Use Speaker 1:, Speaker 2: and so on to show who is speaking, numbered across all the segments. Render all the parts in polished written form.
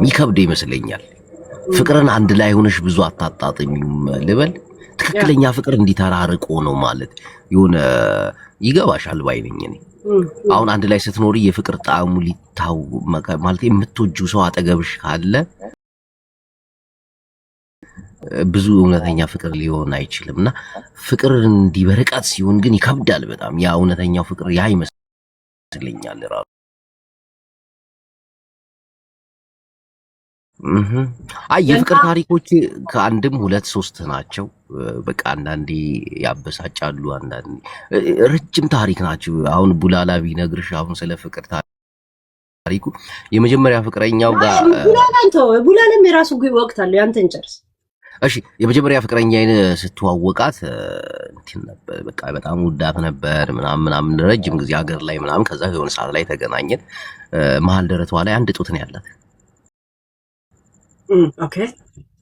Speaker 1: ይከብድ ይመስለኛል። ፍቅርን አንድ ላይ ሆነሽ ብዙ አታጣጥሚም ልበል። ትክክለኛ ፍቅር እንዲተራርቆ ነው ማለት የሆነ ይገባሻል ባይነኝ እኔ አሁን አንድ ላይ ስትኖሪ የፍቅር ጣዕሙ ሊታው ማለት የምትወጂው ሰው አጠገብሽ ካለ ብዙ እውነተኛ ፍቅር ሊሆን አይችልምና ፍቅር እንዲበረቃት ሲሆን ግን ይከብዳል በጣም ያ እውነተኛው ፍቅር ያ ይመስለኛል ራሱ አይ የፍቅር ታሪኮች ከአንድም ሁለት ሶስት ናቸው በቃ አንዳንዴ ያበሳጫሉ አንዳንዴ ረጅም ታሪክ ናቸው አሁን ቡላላ ቢነግርሽ አሁን ስለ ፍቅር ታሪኩ የመጀመሪያ ፍቅረኛው ጋር
Speaker 2: ቡላላም የራሱ ወቅት አለው ያንተን ጨርስ
Speaker 1: እሺ የመጀመሪያ ፍቅረኛዬን ስትዋወቃት እንትን ነበር በቃ በጣም ወዳት ነበር ምናምን ረጅም ጊዜ ሀገር ላይ ምናምን ከዛ የሆነ ሰዓት ላይ ተገናኘን መሀል ደረቷ ላይ አንድ ጡት ነው ያላት
Speaker 2: ኦኬ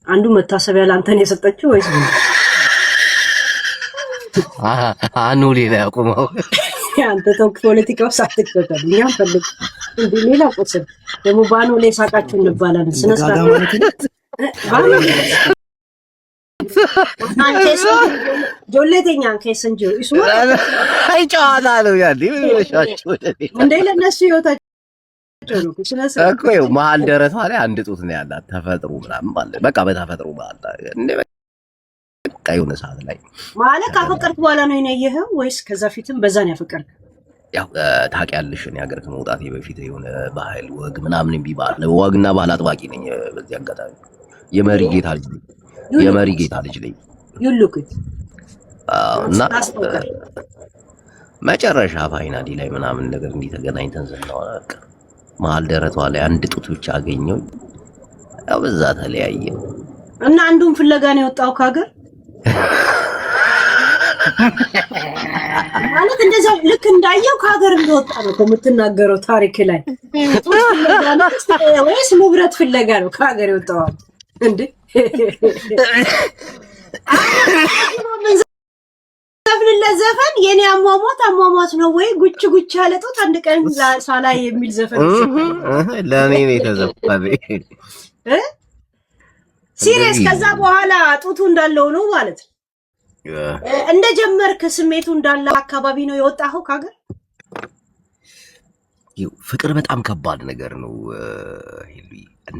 Speaker 2: አንዱ መታሰቢያ ላንተን የሰጠችው ወይስ
Speaker 1: አኑ ሌላ ያቆመው
Speaker 2: አንተ ተው ፖለቲካው ሳትከተል እኛም ፈልግ እንዴ ሌላ ቁስል ደግሞ ባኑ ላይ ሳቃችሁ እንባላለን ስነስርዓት አንቺስ ጆሌተኛ ከሰንጆ እሱ
Speaker 1: አይ ጨዋታ ነው ያለ ይመሻችሁ
Speaker 2: እንዴ ለነሱ ይወጣ
Speaker 1: እኮ ይኸው መሀል ደረቷ ላይ አንድ ጡት ነው ያላት ተፈጥሮ ምናምን ማለት በቃ በተፈጥሮ ማለት እንዴ በቃ የሆነ ሰዓት ላይ
Speaker 2: ማለት ካፈቀርክ በኋላ ነው የነየኸው ወይስ ከዛ ፊትም በዛ ነው ያፈቀርክ?
Speaker 1: ያው ታውቂያለሽ እኔ ሀገር ከመውጣቴ በፊት የሆነ ባህል ወግ ምናምን ቢባል ወግና ባህል አጥባቂ ነኝ በዚህ አጋጣሚ የመሪ ጌታ ልጅ ነኝ
Speaker 2: ይሉክት
Speaker 1: እና መጨረሻ ፋይናሊ ላይ ምናምን ነገር እንዲተገናኝተን ዘናውና በቃ መሀል ደረቷ ላይ አንድ ጡት ብቻ አገኘው ያው በዛ ተለያየ
Speaker 2: እና አንዱን ፍለጋ ነው የወጣው ከሀገር ማለት እንደዛ ልክ እንዳየው ከሀገር እንደወጣ ነው የምትናገረው ታሪክ ላይ ወይስ ንብረት ፍለጋ ነው ከሀገር የወጣው እንዴ ዘፈን የኔ አሟሟት ነው ወይ ጉች ያለጡት አንድ ቀን ሳላ የሚል ዘፈን
Speaker 1: ለኔ ነው የተዘፈነ
Speaker 2: ሲሪየስ ከዛ በኋላ ጡቱ እንዳለው ነው ማለት እንደጀመርክ ስሜቱ እንዳለ አካባቢ ነው የወጣው ከሀገር
Speaker 1: ፍቅር በጣም ከባድ ነገር ነው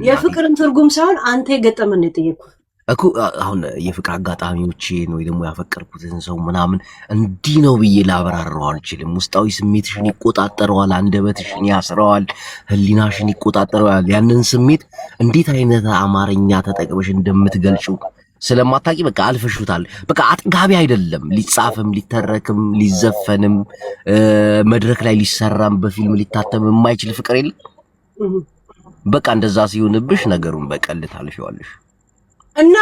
Speaker 2: የፍቅርን ትርጉም ሳይሆን አንተ የገጠመን ነው የጠየቅኩት
Speaker 1: እኮ አሁን የፍቅር አጋጣሚዎችን ወይ ደግሞ ያፈቀርኩትን ሰው ምናምን እንዲህ ነው ብዬ ላብራራው አልችልም ውስጣዊ ስሜትሽን ይቆጣጠረዋል አንደበትሽን ያስረዋል ህሊናሽን ይቆጣጠረዋል ያንን ስሜት እንዴት አይነት አማርኛ ተጠቅመሽ እንደምትገልጪው ስለማታቂ በቃ አልፈሽታል በቃ አጥጋቢ አይደለም ሊጻፍም ሊተረክም ሊዘፈንም መድረክ ላይ ሊሰራም በፊልም ሊታተም የማይችል ፍቅር የለም በቃ እንደዛ ሲሆንብሽ ነገሩን በቀል ታልፊዋለሽ
Speaker 2: እና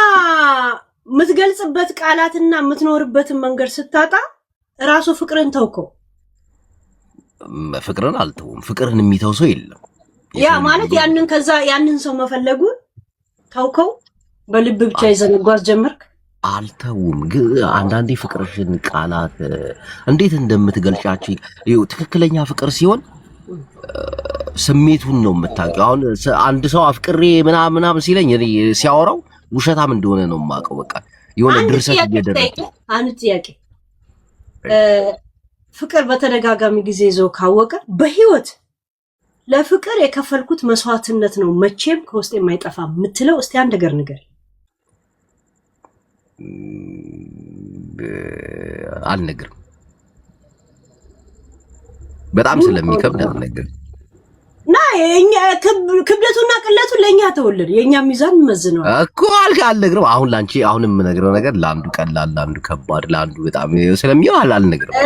Speaker 2: የምትገልጽበት ቃላትና የምትኖርበትን መንገድ ስታጣ ራሱ ፍቅርን ተውከው
Speaker 1: ፍቅርን አልተውም ፍቅርን የሚተው ሰው የለም
Speaker 2: ያ ማለት ያንን ከዛ ያንን ሰው መፈለጉን ተውከው በልብ ብቻ ይዘንጓዝ ጀመርክ
Speaker 1: አልተውም ግን አንዳንዴ ፍቅርሽን ቃላት እንዴት እንደምትገልጫቸው ትክክለኛ ፍቅር ሲሆን ስሜቱን ነው የምታውቂው አሁን አንድ ሰው አፍቅሬ ምናምን ሲለኝ ሲያወራው ውሸታም እንደሆነ ነው የማውቀው በቃ የሆነ ድርሰት እየደረሰ
Speaker 2: አንድ ጥያቄ ፍቅር በተደጋጋሚ ጊዜ ይዞ ካወቀ በህይወት ለፍቅር የከፈልኩት መስዋዕትነት ነው መቼም ከውስጥ የማይጠፋ የምትለው እስቲ አንድ ነገር ንገር
Speaker 1: አልነግርም በጣም ስለሚከብድ አልነግርም
Speaker 2: ና የኛ ክብደቱና ቅለቱ ለኛ ተወለደ የኛ ሚዛን መዝነው
Speaker 1: እኮ አልነግርም አሁን ላንቺ አሁንም የምነግረው ነገር ለአንዱ ቀላል ለአንዱ ከባድ ለአንዱ በጣም ስለሚሆን አልነግርም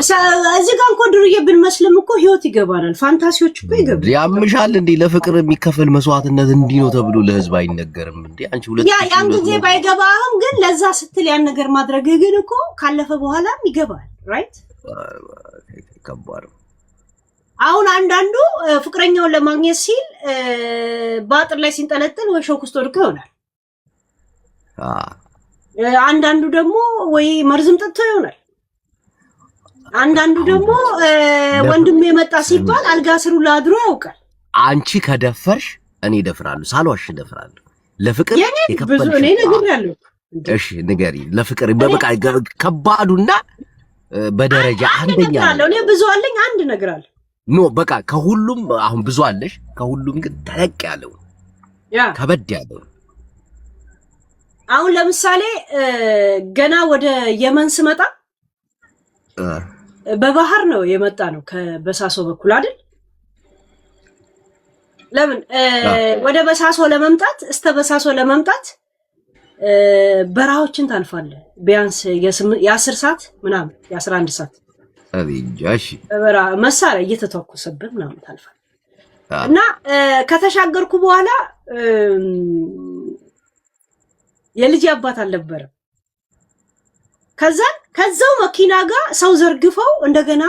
Speaker 2: እዚህ ጋር እንኳን ድሩዬ ብንመስልም እኮ ህይወት ይገባናል ፋንታሲዎች እኮ ይገባል
Speaker 1: ያምሻል እንዴ ለፍቅር የሚከፈል መስዋዕትነት እንዲህ ነው ተብሎ ለህዝብ አይነገርም እንዴ አንቺ ሁለት
Speaker 2: ያን ጊዜ ባይገባህም ግን ለዛ ስትል ያን ነገር ማድረግ ግን እኮ ካለፈ በኋላም ይገባል ራይት
Speaker 1: ከባድ
Speaker 2: አሁን አንዳንዱ ፍቅረኛውን ለማግኘት ሲል ባጥር ላይ ሲንጠለጥል ወይ ሾክ ውስጥ ወድቆ ይሆናል አንዳንዱ ደግሞ ወይ መርዝም ጠጥቶ ይሆናል አንዳንዱ ደግሞ ወንድም የመጣ ሲባል አልጋ ስሩ ላድሮ ያውቃል
Speaker 1: አንቺ ከደፈርሽ እኔ እደፍራለሁ፣ ሳልዋሽ እደፍራለሁ። ለፍቅር
Speaker 2: ብዙ እኔ ነግሬያለሁ።
Speaker 1: እሺ ንገሪ። ለፍቅር በቃ ከባዱና በደረጃ አንደኛ
Speaker 2: ነው። እኔ ብዙ አለኝ፣ አንድ ነገር አለ።
Speaker 1: ኖ በቃ ከሁሉም አሁን ብዙ አለሽ፣ ከሁሉም ግን ተለቅ ያለው ከበድ ያለው
Speaker 2: አሁን ለምሳሌ ገና ወደ የመን ስመጣ በባህር ነው የመጣ ነው ከበሳሶ በኩል አይደል? ለምን ወደ በሳሶ ለመምጣት እስከ በሳሶ ለመምጣት በራዎችን ታልፋለህ። ቢያንስ የ10 ሰዓት ምናምን የ11 ሰዓት
Speaker 1: አብጃሽ
Speaker 2: በራ መሳሪያ እየተተኮሰብህ ምናምን ታልፋለህ። እና ከተሻገርኩ በኋላ የልጅ አባት አልነበረም። ከዛው መኪና ጋር ሰው ዘርግፈው እንደገና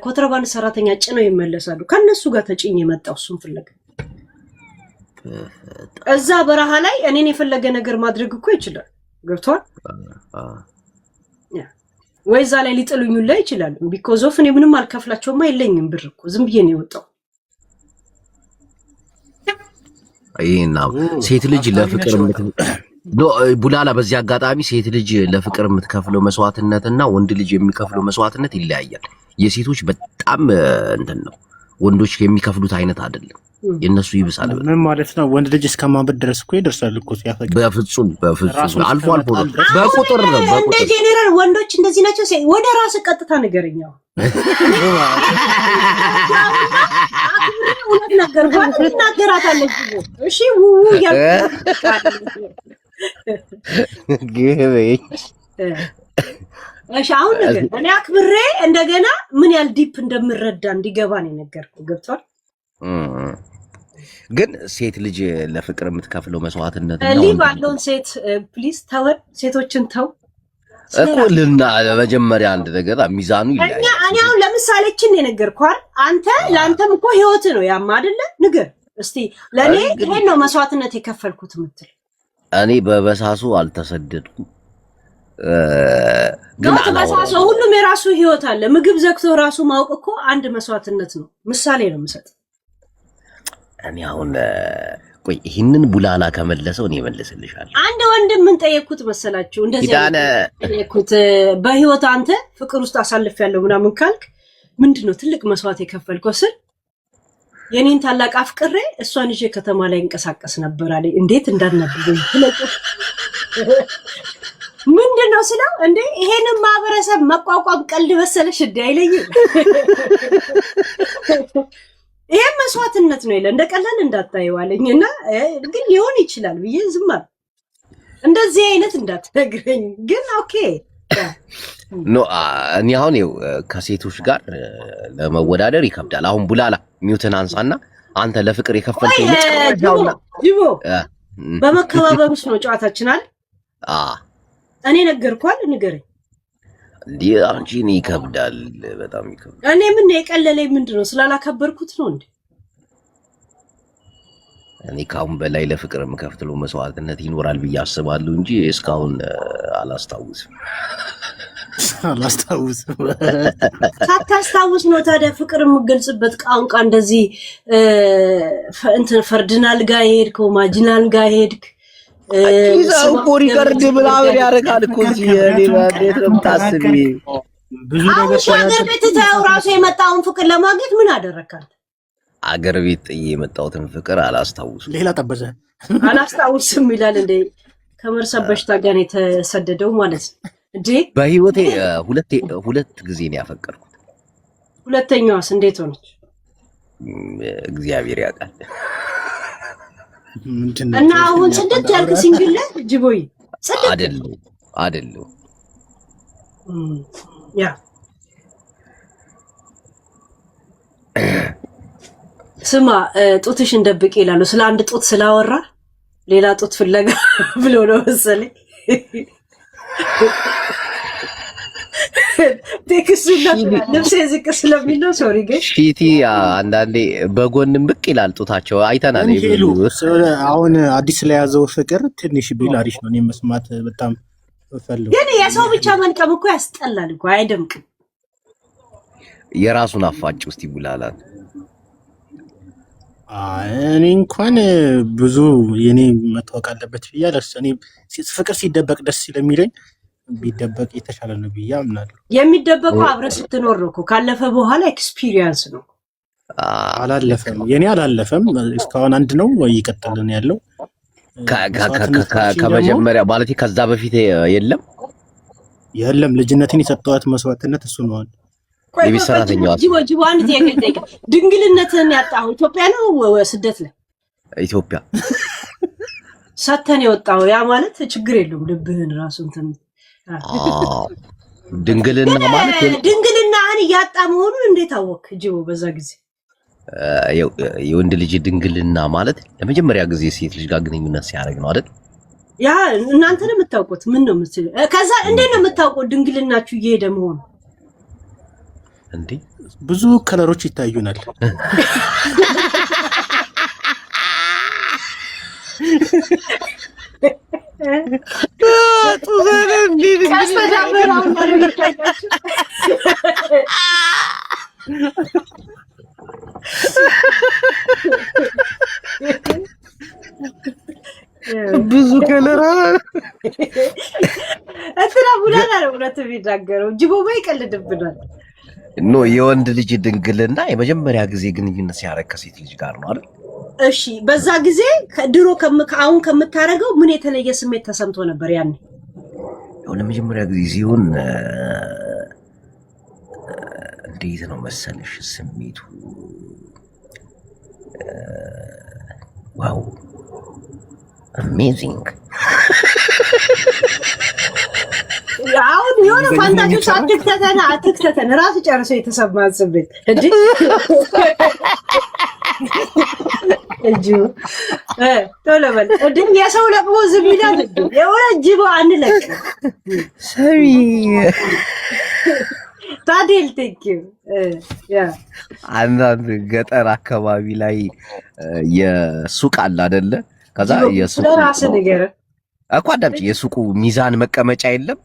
Speaker 2: ኮንትራባንድ ሰራተኛ ጭነው ይመለሳሉ። ከነሱ ጋር ተጭኝ የመጣው እሱን ፍለጋ እዛ በረሃ ላይ እኔን የፈለገ ነገር ማድረግ እኮ ይችላል። ገብቷል ወይ? እዛ ላይ ሊጥሉኝ ላይ ይችላል። ቢኮዝ ኦፍ እኔ ምንም አልከፍላቸውማ፣ የለኝም ብር እኮ ዝም ብዬ ነው የወጣው።
Speaker 1: አይና ሴት ልጅ ለፍቅር ቡላላ በዚህ አጋጣሚ ሴት ልጅ ለፍቅር የምትከፍለው መስዋዕትነትና ወንድ ልጅ የሚከፍለው መስዋዕትነት ይለያያል። የሴቶች በጣም እንትን ነው፣ ወንዶች የሚከፍሉት አይነት አይደለም። የነሱ ይብሳል።
Speaker 3: ምን ማለት ነው? ወንድ ልጅ እስከማበድ ድረስ እኮ ይደርሳል እኮ ሲያፈቅር።
Speaker 1: በፍጹም አልፎ አልፎ ነው፣ በቁጥር ነው።
Speaker 2: እንደ ጄኔራል ወንዶች እንደዚህ ናቸው። ወደ ራስ ቀጥታ ነገርኛው እውነት ነገር እናገራታለች። እሺ እሺ አሁን ነገር እኔ አክብሬ እንደገና ምን ያህል ዲፕ እንደምረዳ እንዲገባ ነው የነገርኩህ። ገብቷል?
Speaker 1: ግን ሴት ልጅ ለፍቅር የምትከፍለው መስዋዕትነት ነው።
Speaker 2: ሊቭ አለውን ሴት ፕሊዝ ተወን፣ ሴቶችን ተው
Speaker 1: እኮ ልና መጀመሪያ አንድ ነገር ሚዛኑ ይለያል።
Speaker 2: እኔ አሁን ለምሳሌ እችን የነገርኩህ አንተ ለአንተም እኮ ህይወት ነው ያማ አይደለ? ንገር እስቲ ለኔ ይሄን ነው መስዋዕትነት የከፈልኩት ምትል።
Speaker 1: እኔ በበሳሱ አልተሰደድኩም።
Speaker 2: ግን በሳሱ ሁሉም የራሱ ህይወት አለ። ምግብ ዘግቶ ራሱ ማውቅ እኮ አንድ መስዋዕትነት ነው። ምሳሌ ነው የምሰጥ። እኔ
Speaker 1: አሁን ቆይ ይሄንን ቡላላ ከመለሰው እኔ እመልስልሻለሁ።
Speaker 2: አንድ ወንድም ምን ጠየቅኩት መሰላችሁ? እንደዚህ ጠየቅኩት፣ በህይወት አንተ ፍቅር ውስጥ አሳልፌያለሁ ምናምን ካልክ ምንድነው ትልቅ መስዋዕት የከፈልከው ስል የኔን ታላቅ አፍቅሬ እሷን ይዤ ከተማ ላይ እንቀሳቀስ ነበር አለ። እንዴት እንዳናብበኝ ትለቁ ምንድነው ስለው እንዴ ይሄንን ማህበረሰብ መቋቋም ቀልድ መሰለሽ እንዴ አይለኝም። ይሄ መስዋዕትነት ነው ይለ እንደ ቀላል እንዳታየው አለኝና ግን ሊሆን ይችላል ብዬ ዝም አልኩ። እንደዚህ አይነት እንዳትነግረኝ ግን ኦኬ
Speaker 1: ኖ እኔ አሁን ከሴቶች ጋር ለመወዳደር ይከብዳል። አሁን ቡላላ ሚውትን አንሳና አንተ ለፍቅር የከፈልከው መጨረሻውና
Speaker 2: ጅቦ በመከባበር ውስጥ ነው ጨዋታችን አይደል? እኔ ነገርኳል ንገረኝ።
Speaker 1: እንዴ አንቺ እኔ ይከብዳል፣ በጣም ይከብዳል።
Speaker 2: እኔ ምን የቀለለኝ ምንድነው ስላላከበርኩት ነው እንዴ?
Speaker 1: እኔ ካሁን በላይ ለፍቅር የምከፍለው መስዋዕትነት ይኖራል ብዬ አስባለሁ እንጂ እስካሁን አላስታውስም።
Speaker 2: ሳታስታውስ ነው ታዲያ ፍቅር የምገልጽበት ቋንቋ እንደዚህ እንትን ፈርድናል ጋር ሄድከው ማጂናል ጋር ሄድክ
Speaker 1: ይዛው ኮሪ ቀርድ ምናምን ያደርጋል እኮ እዚህ እኔ ማለት ነው ታስቢ
Speaker 2: ብዙ ነገር አገር ቤት ታው ራሱ የመጣውን ፍቅር ለማግኘት ምን አደረካል?
Speaker 1: አገር ቤት የመጣውትን ፍቅር አላስታውስም።
Speaker 3: ሌላ ጠበዘ
Speaker 2: አላስታውስም ይላል እንዴ? ከመርሰብ በሽታ ጋር የተሰደደው ማለት ነው እንዴ?
Speaker 1: በህይወቴ ሁለት ጊዜ ነው ያፈቀርኩት።
Speaker 2: ሁለተኛዋስ እንዴት ሆነች?
Speaker 1: እግዚአብሔር ያውቃል።
Speaker 2: እና አሁን ጽድት ያልክ ሲንግል ጅቦይ ጽድት
Speaker 1: አይደለም
Speaker 2: ያ ስማ ጡትሽን ደብቄ ይላሉ። ስለ አንድ ጡት ስላወራ ሌላ ጡት ፍለጋ ብሎ ነው መሰለኝ ቴክስቱና ልብሴ ዝቅ ስለሚለው ሶሪ ግን
Speaker 1: ሺቲ አንዳንዴ በጎንም ብቅ ይላል ጡታቸው አይተናል።
Speaker 3: አሁን አዲስ ለያዘው ፍቅር ትንሽ ቢል አሪፍ ነው። እኔ መስማት በጣም ፈልጉ።
Speaker 2: ግን የሰው ብቻ መንቀም እኮ ያስጠላል እኮ አይደምቅም።
Speaker 1: የራሱን አፋጭ ውስጥ ይቡላላል።
Speaker 3: እኔ እንኳን ብዙ የኔ መታወቅ አለበት ብዬ እኔ ፍቅር ሲደበቅ ደስ ስለሚለኝ ቢደበቅ የተሻለ ነው ብዬ አምናለሁ።
Speaker 2: የሚደበቀው አብረህ ስትኖር ነው እኮ ካለፈ በኋላ ኤክስፒሪየንስ ነው።
Speaker 3: አላለፈም፣ የኔ አላለፈም። እስካሁን አንድ ነው ወይ ይቀጥልን ያለው
Speaker 1: ከመጀመሪያ ማለት ከዛ በፊት የለም።
Speaker 3: ልጅነትን የሰጠዋት መስዋዕትነት እሱ ነው።
Speaker 1: የቤት ሰራተኛዋ
Speaker 2: ጅቦ አንድ ጥያቄ ልጠይቅ። ድንግልነትን ያጣው ኢትዮጵያ ነው ስደት ላይ?
Speaker 1: ኢትዮጵያ
Speaker 2: ሰተን የወጣው ያ ማለት ችግር የለውም። ልብህን ራሱ እንትን
Speaker 1: ድንግልና ማለት
Speaker 2: ድንግልናህን እያጣ መሆኑን እንዴት አወቅ ጅቦ? በዛ ጊዜ
Speaker 1: የወንድ ልጅ ድንግልና ማለት ለመጀመሪያ ጊዜ ሴት ልጅ ጋር ግንኙነት ሲያደርግ ነው አይደል?
Speaker 2: ያ እናንተን የምታውቁት ምን ነው የምትል? ከዛ እንዴት ነው የምታውቁት ድንግልናችሁ እየሄደ መሆኑ?
Speaker 1: እንዴ
Speaker 3: ብዙ ከለሮች ይታዩናል።
Speaker 1: ብዙ ከለራ
Speaker 2: እንትና ቡላላ ነው እውነት የሚናገረው። ጅቦ ይቀልድብናል።
Speaker 1: ኖ የወንድ ልጅ ድንግልና የመጀመሪያ ጊዜ ግንኙነት ሲያደርግ ከሴት ልጅ ጋር ነው አይደል?
Speaker 2: እሺ በዛ ጊዜ ድሮ አሁን ከምታረገው ምን የተለየ ስሜት ተሰምቶ ነበር ያኔ?
Speaker 1: ያው ለመጀመሪያ ጊዜ ሲሆን እንዴት ነው መሰለሽ ስሜቱ? ዋው አሜዚንግ።
Speaker 2: አሁን የሆነ ፋንታጆች አትክተተን ራሱ ጨርሶ የተሰማ ስሜት እንዴ እጁ ቶሎ በል እንዴ የሰው ለቅሞ ዝም ይላል እንዴ? የሆነ ጅቦ አንለቅ
Speaker 1: ሰሚ
Speaker 2: ታዲል ቴንኪው።
Speaker 1: አንዳንድ ገጠር አካባቢ ላይ የሱቅ አለ አይደለ? ከዛ የሱቁ
Speaker 2: ራስ ነገር
Speaker 1: እኮ አዳምጪ፣ የሱቁ ሚዛን መቀመጫ የለም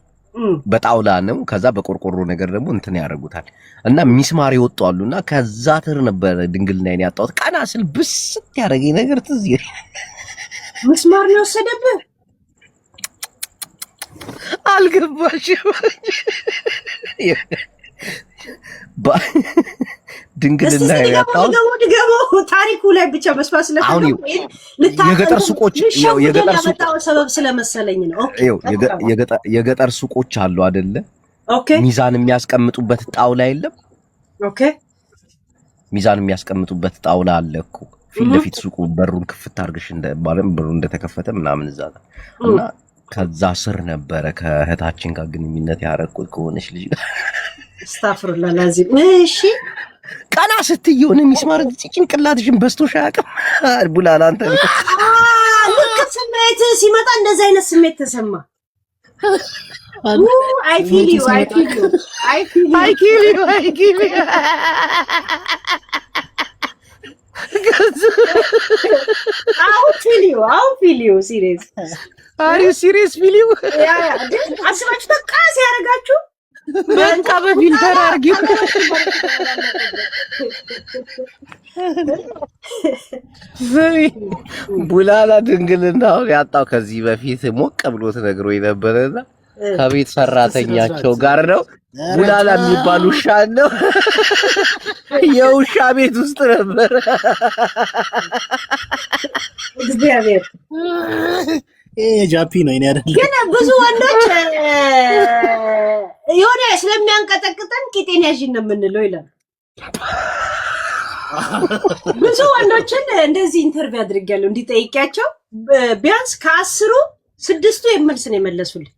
Speaker 1: በጣውላ ነው። ከዛ በቆርቆሮ ነገር ደግሞ እንትን ያደርጉታል እና ሚስማር ይወጡ አሉና ከዛ ትር ነበር ድንግልናዬን ያጣሁት። ቀና ስል ብስት ያደረገኝ ነገር ትዝ ይለኝ።
Speaker 2: ሚስማር ነው ወሰደብህ?
Speaker 1: አልገባሽም? ድንግልናዬን ያጣሁት
Speaker 2: ታሪኩ ላይ ብቻ መስማት ስለፈለኩ
Speaker 1: የገጠር ሱቆች
Speaker 2: ሰበብ ስለመሰለኝ ነው።
Speaker 1: የገጠር ሱቆች አሉ አይደለ?
Speaker 2: ኦኬ
Speaker 1: ሚዛን የሚያስቀምጡበት ጣውላ የለም?
Speaker 2: ኦኬ
Speaker 1: ሚዛን የሚያስቀምጡበት ጣውላ አለ እኮ ፊት ለፊት ሱቁ በሩን ክፍት አድርገሽ እንደባለም በሩ እንደተከፈተ ምናምን እዛ እና ከዛ ስር ነበረ ከእህታችን ጋር ግንኙነት ያደረኩት ከሆነች ልጅ ጋር።
Speaker 2: አስታፍሩላ ላዚም። እሺ
Speaker 1: ቀና ስትይ የሆነ ሚስማር ጭንቅላትሽን በስቶሽ አያውቅም? ቡላላ አንተ ልክ
Speaker 2: ስሜት ሲመጣ እንደዚህ አይነት ስሜት ተሰማ። አይ ፊል ዩ አው ፊል ዩ ሲሪየስ
Speaker 1: አር ዩ ሲሪየስ ፊል ዩ
Speaker 2: አስባችሁ ተቃ ሲያረጋችሁ
Speaker 1: በቃ በፊልተር አርጊው። ቡላላ ድንግልናውን ያጣው ከዚህ በፊት ሞቅ ብሎት ነግሮኝ ነበርና ከቤት ሰራተኛቸው ጋር ነው። ቡላላ የሚባል ውሻ ነው። የውሻ ቤት ውስጥ ነበር።
Speaker 2: እግዚአብሔር
Speaker 3: ጃፒ ነው አይደል?
Speaker 2: ግን ብዙ ወንዶች የሆነ ስለሚያንቀጠቅጠን ቂጤን ያዥን ነው የምንለው ይላል። ብዙ ወንዶችን እንደዚህ ኢንተርቪው አድርጌያለሁ እንዲጠይቂያቸው ቢያንስ ከ10 6ቱ የመልስ ነው የመለሱልኝ።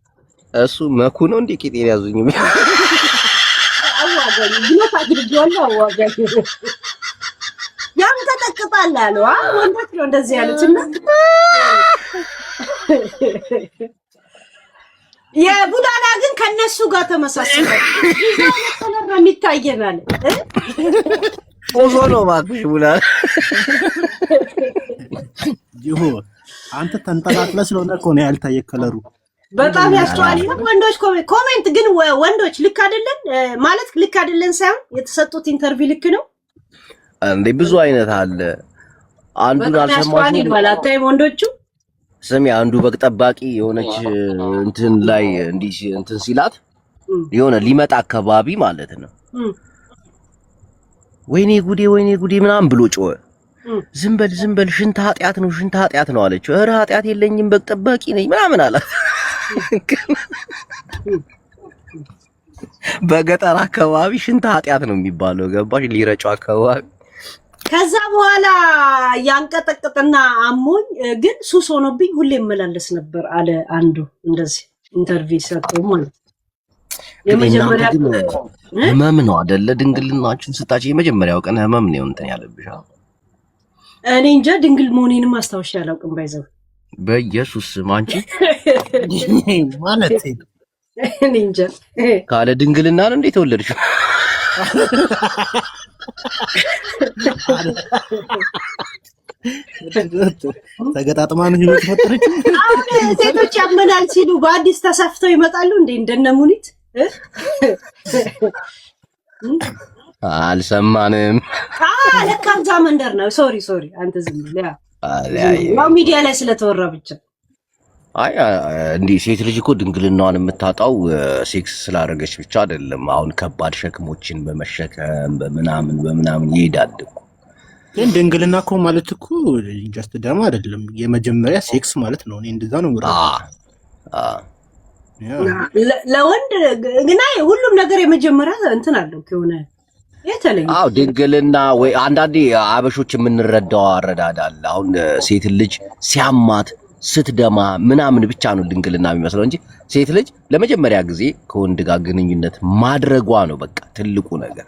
Speaker 1: እሱ መኩ ነው እንዴ ቂጤን ያዙኝ
Speaker 2: አዋጋኝ ብሎት አድርጌዋለሁ። አዋጋኝ ያንቀጠቅጣል አለው። ወንዶች ነው እንደዚህ ያሉትና የቡላላ ግን ከነሱ ጋር ተመሳሳይ ነው የሚታየናል።
Speaker 1: ኦዞ ነው እባክሽ ቡላላ
Speaker 3: ይሁ አንተ ተንጠላጥለህ ስለሆነ እኮ ነው ያልታየ ከለሩ
Speaker 2: በጣም ያስተዋል። ወንዶች ኮሜንት ግን ወንዶች ልክ አይደለን ማለት ልክ አይደለን ሳይሆን የተሰጡት ኢንተርቪው ልክ ነው
Speaker 1: እንዴ? ብዙ አይነት አለ። አንዱን አልሰማሽም
Speaker 2: ይባላል ወንዶቹ
Speaker 1: ስሚ አንዱ በግ ጠባቂ የሆነች እንትን ላይ እንዲህ እንትን ሲላት የሆነ ሊመጣ አካባቢ ማለት ነው ወይኔ ጉዴ ምናምን ብሎ ጮኸ። ዝም በል ሽንት ኃጢአት ነው አለችው። ኧረ ኃጢአት የለኝም በግ ጠባቂ ነኝ ምናምን አላት። በገጠር አካባቢ ሽንት ኃጢአት ነው የሚባለው ገባሽ? ሊረጩ አካባቢ
Speaker 2: ከዛ በኋላ ያንቀጠቅጥና አሞኝ ግን ሱስ ሆኖብኝ ሁሌ እመላለስ ነበር አለ አንዱ። እንደዚህ ኢንተርቪው ሰጠው ማለት
Speaker 1: የመጀመሪያ ህመም ነው አይደለ? ድንግልናችን ስታጭ የመጀመሪያው ቀን ህመም ነው እንትን ያለብሽ።
Speaker 2: እኔ እንጃ ድንግል መሆኔንም አስታውሻ አላውቅም። ባይዘው
Speaker 1: በኢየሱስ ማንቺ
Speaker 3: ማለት
Speaker 2: እኔ እንጃ
Speaker 1: ካለ ድንግልና ነው እንዴ ተወለድሽው?
Speaker 3: ተገጣጥማ ነው የተፈጠረችው።
Speaker 2: አሁን ሴቶች ያመናል ሲሉ በአዲስ ተሰፍተው ይመጣሉ እንዴ እንደነሙኒት
Speaker 1: አልሰማንም።
Speaker 2: ለካ እዛ መንደር ነው። ሶሪ አንተ ዝም ብለህ ያው ሚዲያ ላይ ስለተወራ ብቻ።
Speaker 1: አይ እንዲህ ሴት ልጅ እኮ ድንግልናዋን የምታጣው ሴክስ ስላደረገች ብቻ አይደለም። አሁን ከባድ ሸክሞችን በመሸከም በምናምን ይሄዳል እኮ።
Speaker 3: ግን ድንግልና እኮ ማለት እኮ ጀስት ደም አይደለም፣ የመጀመሪያ ሴክስ ማለት ነው። እኔ እንደዛ ነው
Speaker 2: ለወንድ ግን ሁሉም ነገር የመጀመሪያ እንትን አለው ከሆነ የተለየ።
Speaker 1: አዎ ድንግልና ወይ አንዳንዴ አበሾች የምንረዳው አረዳዳል። አሁን ሴት ልጅ ሲያማት ስትደማ ምናምን ብቻ ነው ድንግልና የሚመስለው እንጂ ሴት ልጅ ለመጀመሪያ ጊዜ ከወንድ ጋር ግንኙነት ማድረጓ ነው በቃ ትልቁ ነገር።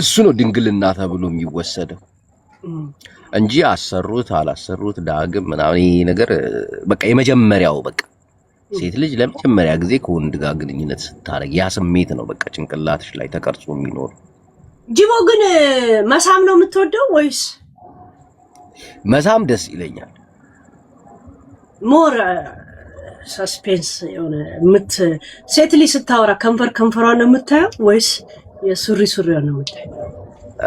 Speaker 1: እሱ ነው ድንግልና ተብሎ የሚወሰደው እንጂ አሰሩት አላሰሩት ዳግም ምናምን ይሄ ነገር በቃ የመጀመሪያው በቃ ሴት ልጅ ለመጀመሪያ ጊዜ ከወንድ ጋር ግንኙነት ስታደርግ ያ ስሜት ነው በቃ ጭንቅላትሽ ላይ ተቀርጾ የሚኖር።
Speaker 2: ጂቦ ግን መሳም ነው የምትወደው ወይስ?
Speaker 1: መሳም ደስ ይለኛል።
Speaker 2: ሞር ሰስፔንስ የሆነ ሴት ልጅ ስታወራ ከንፈሯን ነው የምታየው ወይስ የሱሪዋን ነው የምታየው?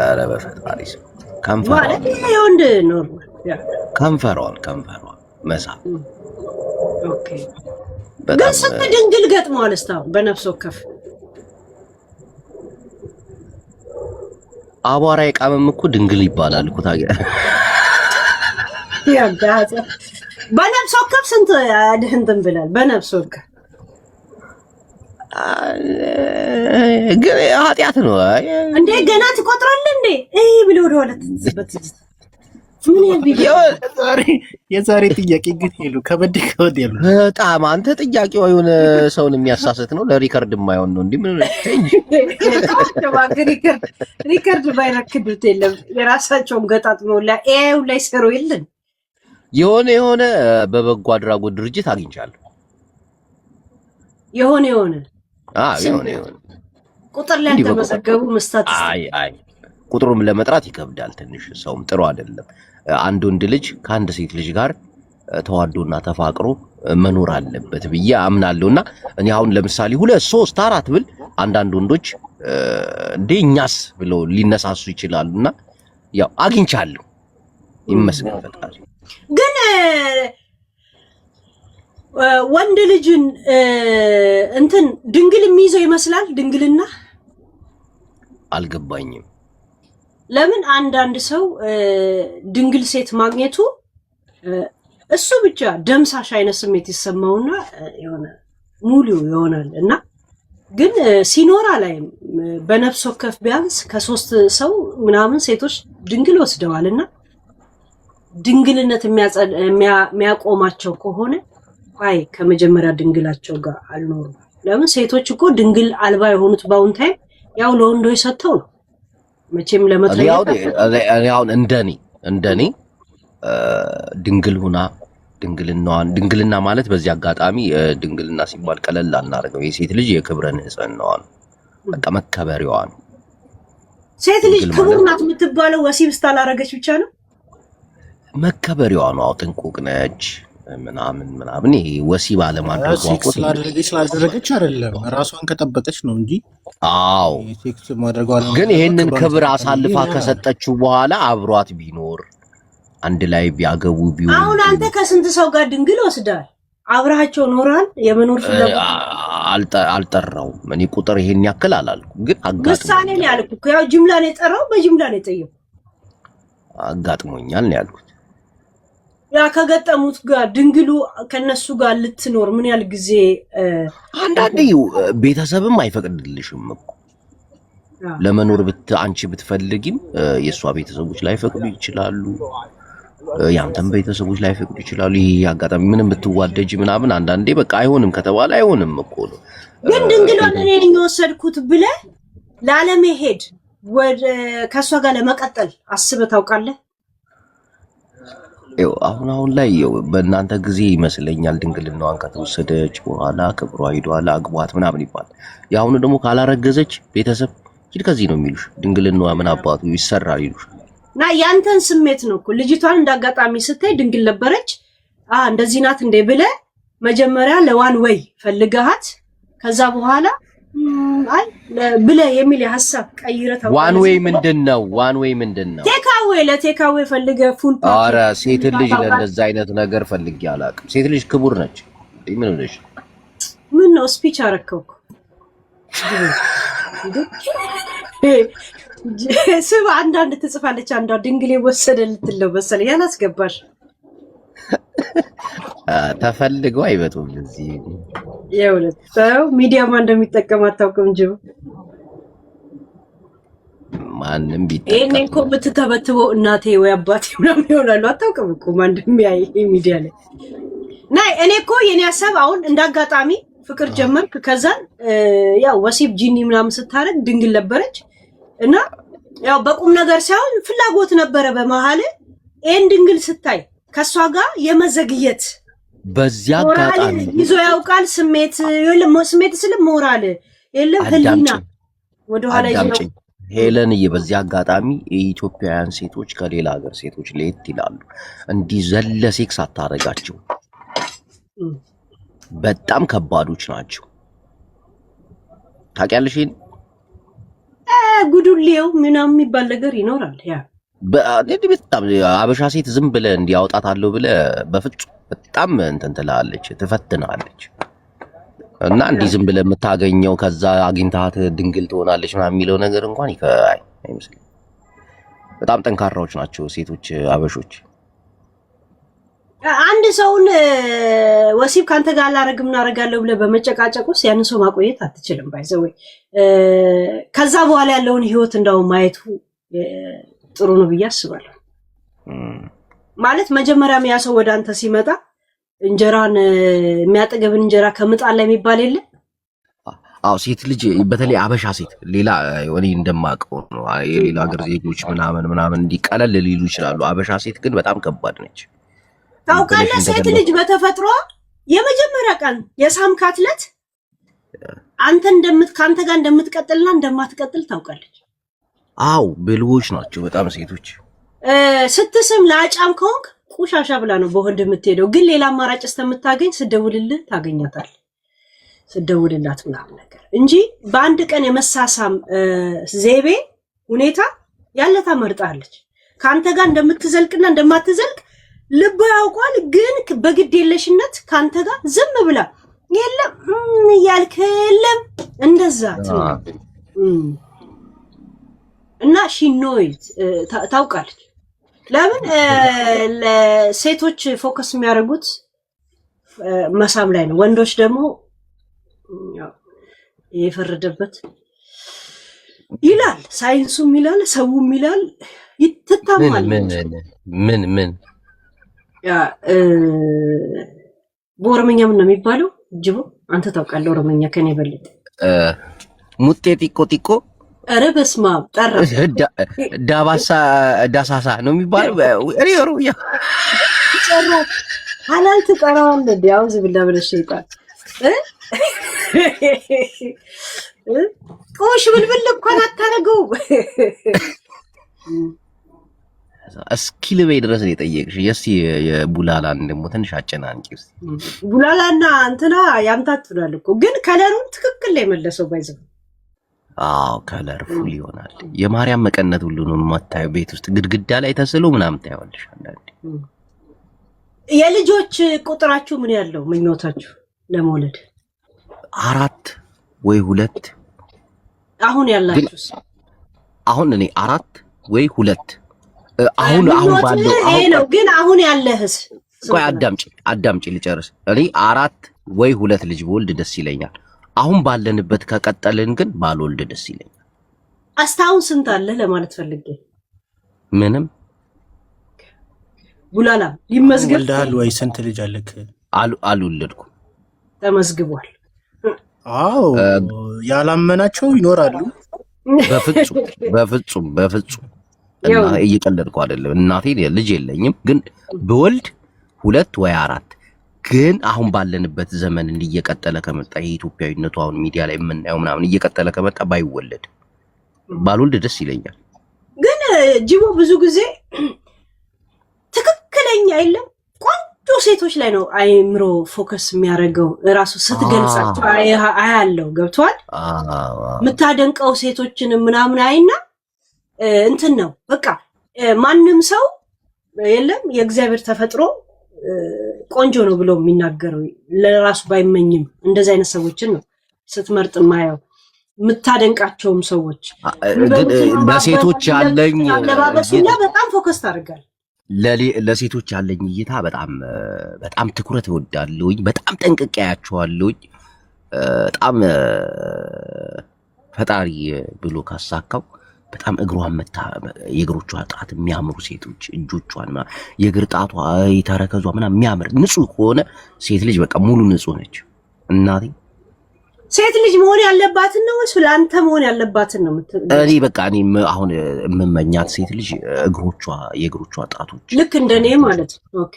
Speaker 1: ኧረ በፈጣሪ ከንፈሯን
Speaker 2: የወንድ ኖርማል
Speaker 1: ከንፈሯን መሳም።
Speaker 2: ኦኬ ግን ስንት ድንግል ገጥመዋል እስካሁን በነፍስ ወከፍ?
Speaker 1: አቧራ የቃመም እኮ ድንግል ይባላል እኮ ታዲያ።
Speaker 2: በነፍስ ወከፍ ስንት እንትን ብላል? በነፍስ ወከፍ
Speaker 1: ግን ኃጢአት ነው
Speaker 2: እንዴ? ገና ትቆጥራለህ እንዴ? ብሎ ወደ ኋላ ትዝበት
Speaker 3: የዛሬ ጥያቄ ግን ሄሉ ከበድ ያሉ
Speaker 1: በጣም አንተ ጥያቄው የሆነ ሰውን የሚያሳስት ነው። ለሪከርድ የማይሆን ነው እንዴ? ምን
Speaker 2: ሪከርድ ባይረክዱት የለም የራሳቸውን ገጣጥመው ኤአዩ ላይ ሰሩ የለን።
Speaker 1: የሆነ በበጎ አድራጎት ድርጅት አግኝቻለሁ። የሆነ
Speaker 2: ቁጥር ላይ ተመዘገቡ መስታት
Speaker 1: አይ ቁጥሩም ለመጥራት ይከብዳል ትንሽ። ሰውም ጥሩ አይደለም። አንድ ወንድ ልጅ ከአንድ ሴት ልጅ ጋር ተዋዶና ተፋቅሮ መኖር አለበት ብዬ አምናለሁና እኔ አሁን ለምሳሌ 2 3 4 ብል አንዳንድ ወንዶች እንደኛስ ብለው ሊነሳሱ ይችላሉና ያው አግኝቻለሁ ይመስገን ፈጣሪ።
Speaker 2: ግን ወንድ ልጅን እንትን ድንግል የሚይዘው ይመስላል ድንግልና
Speaker 1: አልገባኝም።
Speaker 2: ለምን አንዳንድ ሰው ድንግል ሴት ማግኘቱ እሱ ብቻ ደምሳሽ አይነት ስሜት ይሰማውና የሆነ ሙሉ ይሆናል እና ግን ሲኖራ ላይ በነፍስ ወከፍ ቢያንስ ከ3 ሰው ምናምን ሴቶች ድንግል ወስደዋልና ድንግልነት የሚያቆማቸው ከሆነ አይ ከመጀመሪያ ድንግላቸው ጋር አልኖሩም። ለምን ሴቶች እኮ ድንግል አልባ የሆኑት ባውን ታይም ያው ለወንዶች ሰጥተው ነው መቼም ለመጥለያው
Speaker 1: አሁን እንደኔ ድንግል ሆና ድንግልና ማለት በዚህ አጋጣሚ ድንግልና ሲባል ቀለል አናደርገው። የሴት ልጅ የክብረ ንጽህናዋ ነው በቃ መከበሪያዋ ነው።
Speaker 2: ሴት ልጅ ክቡር ናት የምትባለው ወሲብ ስታላረገች ብቻ ነው
Speaker 1: መከበሪያዋ ነው። ጥንቁቅ ነች ምናምን ይሄ ወሲብ አለማድረጓ
Speaker 3: ስላደረገች አይደለም ራሷን ከጠበቀች ነው እንጂ።
Speaker 1: አዎ ግን ይሄንን ክብር አሳልፋ ከሰጠችው በኋላ አብሯት ቢኖር አንድ ላይ ቢያገቡ ቢሆን
Speaker 2: አሁን አንተ ከስንት ሰው ጋር ድንግል ወስዳል አብራቸው ኖራል የመኖር ፍላጎት
Speaker 1: አልጠራውም እኔ ቁጥር ይሄን ያክል አላልኩም ግን
Speaker 2: ምሳሌ ነው ያልኩት ያው ጅምላ ነው የጠራው በጅምላ ነው የጠየው
Speaker 1: አጋጥሞኛል ነው ያልኩት
Speaker 2: ያ ከገጠሙት ጋር ድንግሉ ከነሱ ጋር ልትኖር ምን ያህል ጊዜ
Speaker 1: አንዳንዴ ቤተሰብም አይፈቅድልሽም እኮ ለመኖር አንቺ ብትፈልጊም የሷ ቤተሰቦች ላይ ፈቅዱ ይችላሉ ያንተም ቤተሰቦች ላይ ፈቅዱ ይችላሉ ይሄ አጋጣሚ ምንም ብትዋደጂ ምናምን አንዳንዴ በቃ አይሆንም ከተባለ አይሆንም እኮ ነው
Speaker 2: ግን ድንግሏን እኔ የሚወሰድኩት ብለ ላለመሄድ ወደ ከሷ ጋር ለመቀጠል አስበህ ታውቃለህ
Speaker 1: አሁን ላይ በእናንተ ጊዜ ይመስለኛል ድንግልናዋን ከተወሰደች በኋላ ክብሯ ሄዷል አግቧት ምናምን ይባላል ያሁን ደግሞ ካላረገዘች ቤተሰብ ሂድ ከዚህ ነው የሚሉሽ ድንግልናዋ ምን አባቱ ይሰራል ይሉሽ
Speaker 2: ና ያንተን ስሜት ነው እኮ ልጅቷን እንዳጋጣሚ ስታይ ድንግል ነበረች እንደዚህ ናት እንደ ብለ መጀመሪያ ለዋን ወይ ፈልገሃት ከዛ በኋላ አይ ብለ የሚል ሐሳብ ቀይረህ
Speaker 1: ዋን ወይ ምንድነው
Speaker 2: ቴካዌ ለቴካዌ ፈልገ ፉል
Speaker 1: ፓኬጅ አረ ሴት ልጅ ለእንደዛ አይነት ነገር ፈልጌ አላውቅም ሴት ልጅ ክቡር ነች ምን ሆነሽ
Speaker 2: ምን ነው ስፒች አረከውኩ ስብ አንዳንድ ትጽፋለች አንዳንድ ድንግሌ ወሰደ ልትለው መሰለኝ ያላስገባሽ
Speaker 1: ተፈልገው አይበጡም እዚህ
Speaker 2: የውለት ሰው ሚዲያማ እንደሚጠቀም አታውቅም እንጂ
Speaker 1: ማንንም ቢጠቀም
Speaker 2: እኔ እኮ ብትተበትበው እናቴ ወይ አባቴ ምናምን ይሆናሉ አታውቅም እኮ ማን እንደሚያይ ሚዲያ ላይ ናይ እኔ እኮ የኔ ሐሳብ አሁን እንዳጋጣሚ ፍቅር ጀመርክ ከዛን ያው ወሲብ ጂኒ ምናምን ስታረግ ድንግል ነበረች እና ያው በቁም ነገር ሳይሆን ፍላጎት ነበረ በመሃል ኤን ድንግል ስታይ ከሷ ጋር የመዘግየት
Speaker 1: በዚያ አጋጣሚ
Speaker 2: ይዞ ያውቃል ስሜት የለም ስሜት ስለ ሞራል የለም ህሊና ወደ ኋላ ይዘው
Speaker 1: ሄለን በዚያ አጋጣሚ የኢትዮጵያውያን ሴቶች ከሌላ ሀገር ሴቶች ለየት ይላሉ እንዲህ ዘለ ሴክስ አታረጋቸው በጣም ከባዶች ናቸው ታውቂያለሽ
Speaker 2: ጉዱሌው ምናምን የሚባል ነገር ይኖራል ያ
Speaker 1: በጣም አበሻ ሴት ዝም ብለ እንዲያወጣታለሁ ብለ በፍጹም በጣም እንትን ትላለች ትፈትናለች እና እንዲህ ዝም ብለ የምታገኘው ከዛ አግኝታት ድንግል ትሆናለች ምናምን የሚለው ነገር እንኳን አይመስልም በጣም ጠንካራዎች ናቸው ሴቶች አበሾች
Speaker 2: አንድ ሰውን ወሲብ ካንተ ጋር አላረግም እናረጋለሁ ብለ በመጨቃጨቁስ ያን ሰው ማቆየት አትችልም ባይዘው ከዛ በኋላ ያለውን ህይወት እንዳው ማየቱ ጥሩ ነው ብዬ አስባለሁ ማለት መጀመሪያም ያ ሰው ወደ አንተ ሲመጣ እንጀራን የሚያጠገብን እንጀራ ከምጣል ላይ የሚባል የለ
Speaker 1: አው ሴት ልጅ በተለይ አበሻ ሴት ሌላ ወኔ እንደማቀው ነው የሌላ ሀገር ዜጎች ምናምን እንዲቀለል ሊሉ ይችላሉ አበሻ ሴት ግን በጣም ከባድ ነች
Speaker 2: ታውቃለህ ሴት ልጅ በተፈጥሮ የመጀመሪያ ቀን የሳምካትለት አንተ ካንተ ጋር እንደምትቀጥልና እንደማትቀጥል ታውቃለች
Speaker 1: አው ብልዎች ናቸው በጣም ሴቶች
Speaker 2: ስትስም ላጫም ከሆንክ ቁሻሻ ብላ ነው በወንድ የምትሄደው ግን ሌላ አማራጭ እስከምታገኝ ስደውልልህ ታገኛታል ስደውልላት ምናምን ነገር እንጂ በአንድ ቀን የመሳሳም ዘይቤ ሁኔታ ያለ ታመርጣለች ካንተ ጋር እንደምትዘልቅና እንደማትዘልቅ ልብ ያውቃል ግን በግድ የለሽነት ካንተ ጋር ዝም ብላ የለም ያልከለም እንደዛ እና ሺኖይት ታውቃለች ለምን ለሴቶች ፎከስ የሚያደርጉት መሳም ላይ ነው ወንዶች ደግሞ የፈረደበት ይላል ሳይንሱም ይላል ሰውም ይላል ይተታማል
Speaker 1: ምን
Speaker 2: ያ በኦሮምኛ ምን ነው የሚባለው ጅቦ አንተ ታውቃለህ ኦሮምኛ ከኔ በለጠ
Speaker 1: ሙጤ ጢቆ
Speaker 2: ኧረ በስመ አብ ጠራ
Speaker 1: ዳባሳ ዳሳሳ ነው የሚባለው እኔ ኦሮምኛ
Speaker 2: ጨራ ሐላል ትቀራዋለህ ዲያው ዝብላ ብለሽ ይጣል ቆሽ ብልብል እንኳን አታረገው
Speaker 1: እስኪ ልበይ ድረስ ነው የጠየቅሽ የሲ የቡላላን ደግሞ ትንሽ አጨናንቂ እስቲ
Speaker 2: ቡላላና እንትና ያምታቱናል እኮ ግን ከለሩን ትክክል ላይ መለሰው ባይዘው
Speaker 1: አዎ ከለርፉል ይሆናል። የማርያም መቀነት ሁሉ ነው የማታየው ቤት ውስጥ ግድግዳ ላይ ተስሎ ምናምን ታያለሽ። አንዳንዴ
Speaker 2: የልጆች ቁጥራችሁ ምን ያለው ምኞታችሁ ለመውለድ?
Speaker 1: 4 ወይ 2
Speaker 2: አሁን ያላችሁስ?
Speaker 1: አሁን እኔ 4 ወይ 2 አሁን ባለው
Speaker 2: ይሄ ነው። ግን አሁን ያለህስ?
Speaker 1: ቆይ አዳምጪ ልጨርስ። እኔ 4 ወይ 2 ልጅ በወልድ ደስ ይለኛል። አሁን ባለንበት ከቀጠልን ግን ባልወልድ ደስ ይለኛል።
Speaker 2: አስታውን ስንት አለ ለማለት ፈልጌ።
Speaker 1: ምንም
Speaker 2: ቡላላ ሊመዝገብ
Speaker 3: ወልደሃል ወይ? ስንት ልጅ አለክ?
Speaker 1: አልወለድኩም።
Speaker 2: ተመዝግቧል።
Speaker 3: አዎ ያላመናቸው ይኖራሉ።
Speaker 1: በፍጹም እና እየቀለድኩ አይደለም። እናቴ ልጅ የለኝም፣ ግን በወልድ 2 ወይ 4 ግን አሁን ባለንበት ዘመን እየቀጠለ ከመጣ የኢትዮጵያዊነቱ አሁን ሚዲያ ላይ የምናየው ምናምን እየቀጠለ ከመጣ ባይወለድ ባልወልድ ደስ ይለኛል።
Speaker 2: ግን ጅቦ ብዙ ጊዜ ትክክለኛ የለም ቆንጆ ሴቶች ላይ ነው አይምሮ ፎከስ የሚያደርገው። ራሱ ስትገልጻቸው አያለው። ገብቷል። የምታደንቀው ሴቶችን ምናምን አይና እንትን ነው በቃ ማንም ሰው የለም የእግዚአብሔር ተፈጥሮ ቆንጆ ነው ብሎ የሚናገረው ለራሱ ባይመኝም እንደዚህ አይነት ሰዎችን ነው ስትመርጥ ማየው። የምታደንቃቸውም ሰዎች
Speaker 1: ለሴቶች ያለኝ
Speaker 2: አለባበሱና በጣም ፎከስ ታደርጋል።
Speaker 1: ለሴቶች ያለኝ እይታ በጣም ትኩረት እወዳለሁኝ። በጣም ጠንቅቄ አያቸዋለሁኝ። በጣም ፈጣሪ ብሎ ካሳካው በጣም እግሯን የእግሮቿ ጣት የሚያምሩ ሴቶች እጆቿን የእግር ጣቷ የተረከዟ ምናምን የሚያምር ንጹህ ከሆነ ሴት ልጅ በቃ ሙሉ ንጹህ ነች። እናቴ
Speaker 2: ሴት ልጅ መሆን ያለባትን ነው ወይስ ለአንተ መሆን ያለባትን ነው?
Speaker 1: እኔ በቃ እኔ አሁን የምመኛት ሴት ልጅ የእግሮቿ ጣቶች
Speaker 2: ልክ እንደኔ ማለት ነው። ኦኬ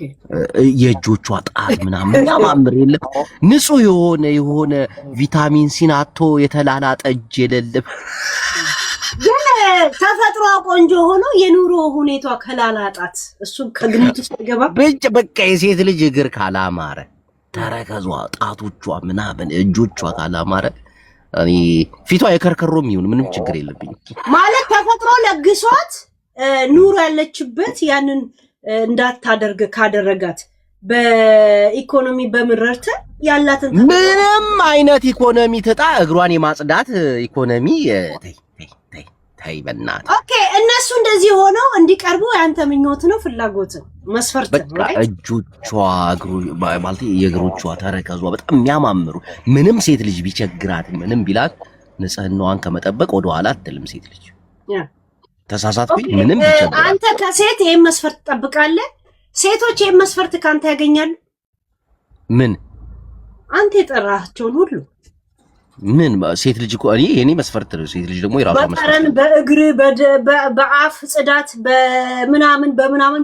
Speaker 1: የእጆቿ ጣት ምናምን የሚያማምር የለም ንጹህ የሆነ ቪታሚን ሲናቶ የተላላጠ እጅ የሌለም
Speaker 2: ግን ተፈጥሯ ቆንጆ ሆኖ የኑሮ ሁኔታዋ ከላላጣት እሱን ከግምት ውስጥ ገባ።
Speaker 1: በቃ የሴት ልጅ እግር ካላማረ ተረከዟ፣ ጣቶቿ ምናምን እጆቿ ካላማረ እኔ ፊቷ የከርከሮም ይሁን ምንም ችግር የለብኝም።
Speaker 2: ማለት ተፈጥሮ ለግሷት ኑሮ ያለችበት ያንን እንዳታደርግ ካደረጋት በኢኮኖሚ በምረርተ ያላትን
Speaker 1: ምንም አይነት ኢኮኖሚ ትጣ እግሯን የማጽዳት ኢኮኖሚ ተይ በእናትህ።
Speaker 2: ኦኬ እነሱ እንደዚህ ሆነው እንዲቀርቡ ያንተ ምኞት ነው ፍላጎት መስፈርት ነው።
Speaker 1: እጆቿ ማለት የእግሮቿ ተረከዟ በጣም የሚያማምሩ ምንም ሴት ልጅ ቢቸግራት ምንም ቢላት ንጽህናዋን ከመጠበቅ ወደ ኋላ አትልም ሴት ልጅ። ተሳሳትኩኝ? ምንም ቢቸግራት
Speaker 2: አንተ ከሴት ይሄን መስፈርት ትጠብቃለህ? ሴቶች ይሄን መስፈርት ካንተ ያገኛሉ?
Speaker 1: ምን
Speaker 2: አንተ የጠራቸውን ሁሉ
Speaker 1: ምን ሴት ልጅ እኮ የኔ መስፈርት ነው። ሴት ልጅ ደግሞ የራሷ መስፈርት
Speaker 2: በጠረን በእግር በአፍ ጽዳት በምናምን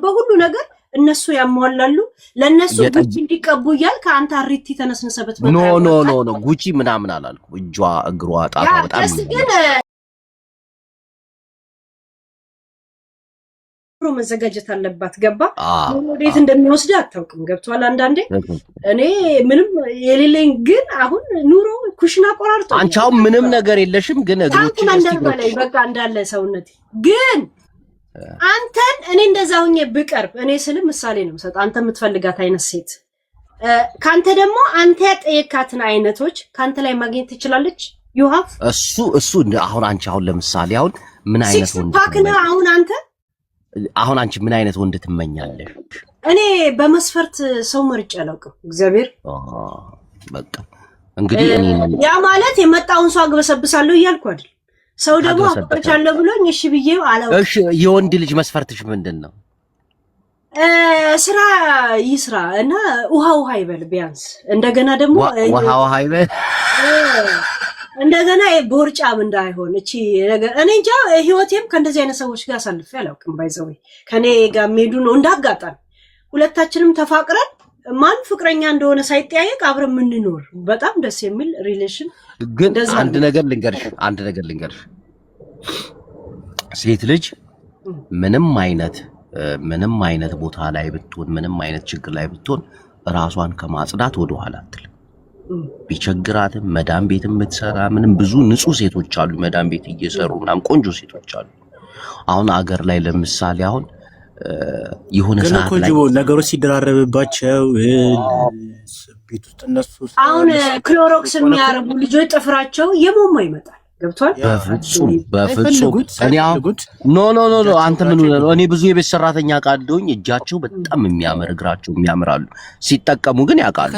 Speaker 2: በሁሉ ነገር እነሱ ያሟላሉ። ለነሱ ጉቺ እንዲቀቡ እያል ከአንተ አሪቲ ተነስነሰበት
Speaker 1: ኖ ጉቺ ምናምን አላልኩ። እጇ እግሯ ጣቷ በጣም
Speaker 2: መዘጋጀት አለባት። ገባ ወዴት እንደሚወስድ አታውቅም። ገብቷል። አንዳንዴ እኔ ምንም የሌለኝ ግን አሁን ኑሮ ኩሽና ቆራርጦ
Speaker 1: አንቺ አሁን ምንም ነገር የለሽም፣ ግን እግሮች
Speaker 2: እንደበላይ በቃ እንዳለ ሰውነቴ ግን አንተን እኔ እንደዛ ሆኜ ብቀርብ እኔ ስልም ምሳሌ ነው ሰጥ አንተ የምትፈልጋት አይነት ሴት ካንተ ደግሞ አንተ ያጠየካትን አይነቶች ካንተ ላይ ማግኘት ትችላለች። ዩሃፍ
Speaker 1: እሱ አሁን አንቺ አሁን ለምሳሌ አሁን ምን አይነት ወንድ
Speaker 2: ፓክና አሁን
Speaker 1: አንቺ ምን አይነት ወንድ ትመኛለሽ?
Speaker 2: እኔ በመስፈርት ሰው መርጬ አላውቅም። እግዚአብሔር
Speaker 1: በቃ እንግዲህ እኔ
Speaker 2: ያ ማለት የመጣውን ሰው አግበሰብሳለሁ እያልኩ አይደል። ሰው ደግሞ አጥቻለሁ ብሎኝ እሺ ብዬው አላውቅም።
Speaker 1: እሺ የወንድ ልጅ መስፈርትሽ ምንድነው?
Speaker 2: ስራ ይስራ እና ውሃ ይበል ቢያንስ። እንደገና ደግሞ
Speaker 1: ውሃ ይበል
Speaker 2: እንደገና ቦርጫም እንዳይሆን እቺ ነገር እኔ እንጃ። ህይወቴም ከእንደዚህ አይነት ሰዎች ጋር አሳልፌ አላውቅም። ባይዘው ከኔ ጋር ሄዱ ነው እንዳጋጣሚ ሁለታችንም ተፋቅረን ማን ፍቅረኛ እንደሆነ ሳይጠያየቅ አብረን የምንኖር በጣም ደስ የሚል ሪሌሽን።
Speaker 1: ግን አንድ ነገር ልንገርሽ ሴት ልጅ ምንም አይነት ቦታ ላይ ብትሆን ምንም አይነት ችግር ላይ ብትሆን ራሷን ከማጽዳት ወደ ኋላ አትልም። ቢቸግራትም መዳም ቤት የምትሰራ ምንም ብዙ ንጹህ ሴቶች አሉ፣ መዳም ቤት እየሰሩ ምናምን ቆንጆ ሴቶች አሉ። አሁን አገር ላይ ለምሳሌ አሁን የሆነ ሰዓት ላይ
Speaker 3: ነገሮች ሲደራረብባቸው ቤት ውስጥ እነሱ
Speaker 2: አሁን ክሎሮክስ የሚያረቡ ልጆች ጥፍራቸው የሞማ ይመጣል። ገብቷል?
Speaker 1: በፍጹም እኔ ኖ አንተ ምን ነው? እኔ ብዙ የቤት ሰራተኛ ቃልዶኝ እጃቸው በጣም የሚያምር እግራቸው የሚያምራሉ፣ ሲጠቀሙ ግን ያውቃሉ።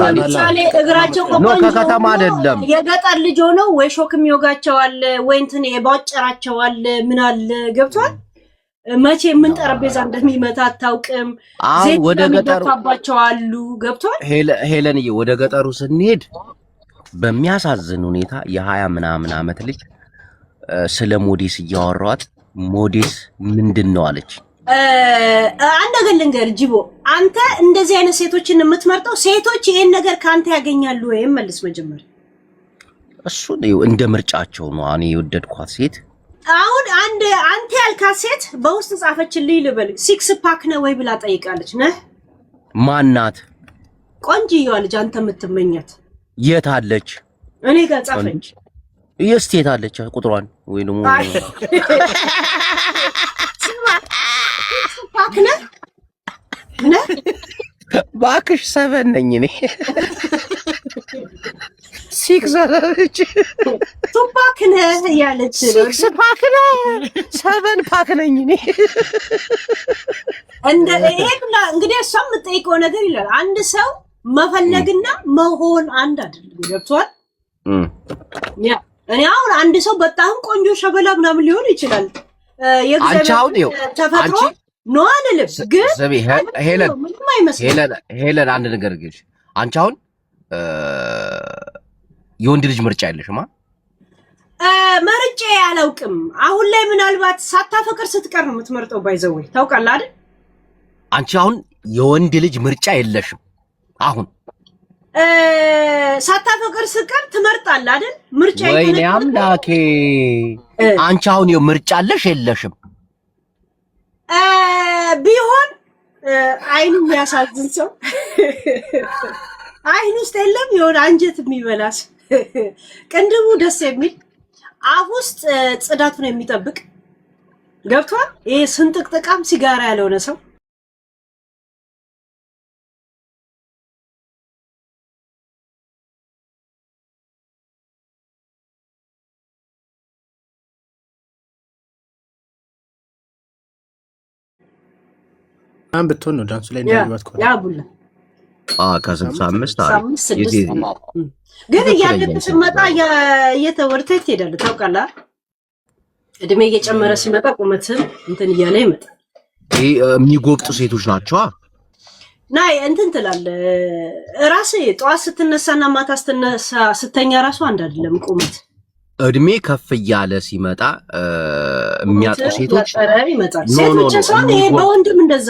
Speaker 2: ለምሳሌ እግራቸው
Speaker 1: ከከተማ አይደለም
Speaker 2: የገጠር ልጅ ሆነው ወይ ሾክ የሚወጋቸዋል ወይ እንትን የባጨራቸዋል ምን አለ። ገብቷል? መቼ ምን ጠረጴዛ እንደሚመታ አታውቅም። ዜት
Speaker 1: ወደ ገጠሩ
Speaker 2: ባቸዋሉ። ገብቷል?
Speaker 1: ሄለንዬ ወደ ገጠሩ ስንሄድ በሚያሳዝን ሁኔታ የ20 ምናምን ዓመት ልጅ ስለ ሞዴስ እያወራኋት ሞዴስ ምንድን ነው አለች።
Speaker 2: አንድ ነገር ልንገር ጂቦ፣ አንተ እንደዚህ አይነት ሴቶችን የምትመርጠው ሴቶች ይሄን ነገር ካንተ ያገኛሉ ወይም መልስ መጀመር
Speaker 1: እሱ እንደ ምርጫቸው ነው። እኔ የወደድኳት ሴት
Speaker 2: አሁን አንተ ያልካት ሴት በውስጥ ጻፈችልኝ ልበል፣ ሲክስ ፓክ ነው ወይ ብላ ጠይቃለች። ነህ
Speaker 1: ማናት?
Speaker 2: ቆንጆዋ ልጅ አንተ የምትመኛት
Speaker 1: የት አለች?
Speaker 2: እኔ ጋር ጻፈች።
Speaker 1: የት አለች? ቁጥሯን ወይ ደግሞ
Speaker 2: ፓክ ነህ
Speaker 1: ባክሽ 7 ነኝ እኔ 6 አለች።
Speaker 2: ፓክ ነህ ያለች
Speaker 1: 6 ፓክ ነህ 7 ፓክ ነኝ እኔ
Speaker 2: እንግዲህ እሷ የምትጠይቀው ነገር ይላል። አንድ ሰው መፈለግና መሆን አንድ አይደለም። ገብቷል? እኔ አሁን አንድ ሰው በጣም ቆንጆ ሸበላ ምናምን ሊሆን ይችላል። የእግዚአብሔር ተፈጥሮ ነው አልልም፣ ግን
Speaker 1: ሄለን አንድ ነገር ግን አንቺ አሁን የወንድ ልጅ ምርጫ የለሽማ?
Speaker 2: መርጬ አላውቅም። አሁን ላይ ምናልባት ሳታፈቅር ስትቀር ነው የምትመርጠው። ባይዘው ታውቃለህ አይደል?
Speaker 1: አንቺ አሁን የወንድ ልጅ ምርጫ የለሽም? አሁን
Speaker 2: ሳታፈቅር ስትቀር ትመርጣለህ አይደል? ምርጫ
Speaker 1: ወይኔ አምላኬ! አንቺ አሁን ምርጫ አለሽ የለሽም?
Speaker 2: ቢሆን አይኑ የሚያሳዝን ሰው አይኑ ውስጥ የለም የሆነ አንጀት የሚበላስ ቅንድቡ ደስ የሚል አፍ ውስጥ ጽዳቱን የሚጠብቅ ገብቷል? ይሄ ስንጥቅጥቃም ሲጋራ ያልሆነ ሰው
Speaker 3: ብትሆን ነው ዳንሱ ላይ እንደሚባት ኮራ
Speaker 2: ያቡላ
Speaker 1: ከ65
Speaker 2: ግን እያደግህ ስትመጣ እየተወርተህ ትሄዳለህ። ታውቃለህ? እድሜ እየጨመረ ሲመጣ ቁመትህም እንትን እያለ ይመጣል።
Speaker 1: ይሄ የሚጎብጡ ሴቶች ናቸው።
Speaker 2: ናይ እንትን ትላለህ ራስህ ጠዋት ስትነሳና ማታ ስትነሳ ስተኛ ራሱ አንድ አይደለም ቁመት።
Speaker 1: እድሜ ከፍ እያለ ሲመጣ የሚያጡ ሴቶች
Speaker 2: ይመጣል። ሴቶች ሳይሆን ይሄ በወንድም እንደዛ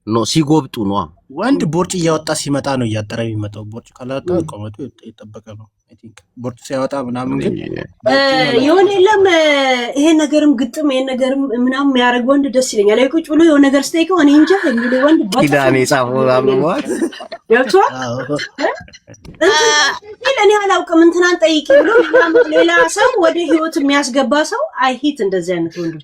Speaker 1: ነው ሲጎብጡ ነው።
Speaker 3: ወንድ ቦርጭ እያወጣ ሲመጣ ነው እያጠረ የሚመጣው። ቦርጭ ካላወጣ ቁመቱ የጠበቀ ነው። አይ ቲንክ ቦርጭ ሲያወጣ ምናምን ግን
Speaker 2: የሆነ የለም ይሄ ነገርም ግጥም ይሄ ነገርም ምናምን የሚያደርግ ወንድ ደስ ይለኛል። ላይ ቁጭ ብሎ የሆነ ነገር ስጠይቀው እኔ እንጃ የሚል ወንድ
Speaker 1: ኪዳኔ ጻፈው አብሮት
Speaker 2: ገብቷል። እኔ አላውቅም እንትናን ጠይቂ ብሎ ሌላ ሰው ወደ ህይወት የሚያስገባ ሰው አይሂት እንደዚህ አይነት ወንድ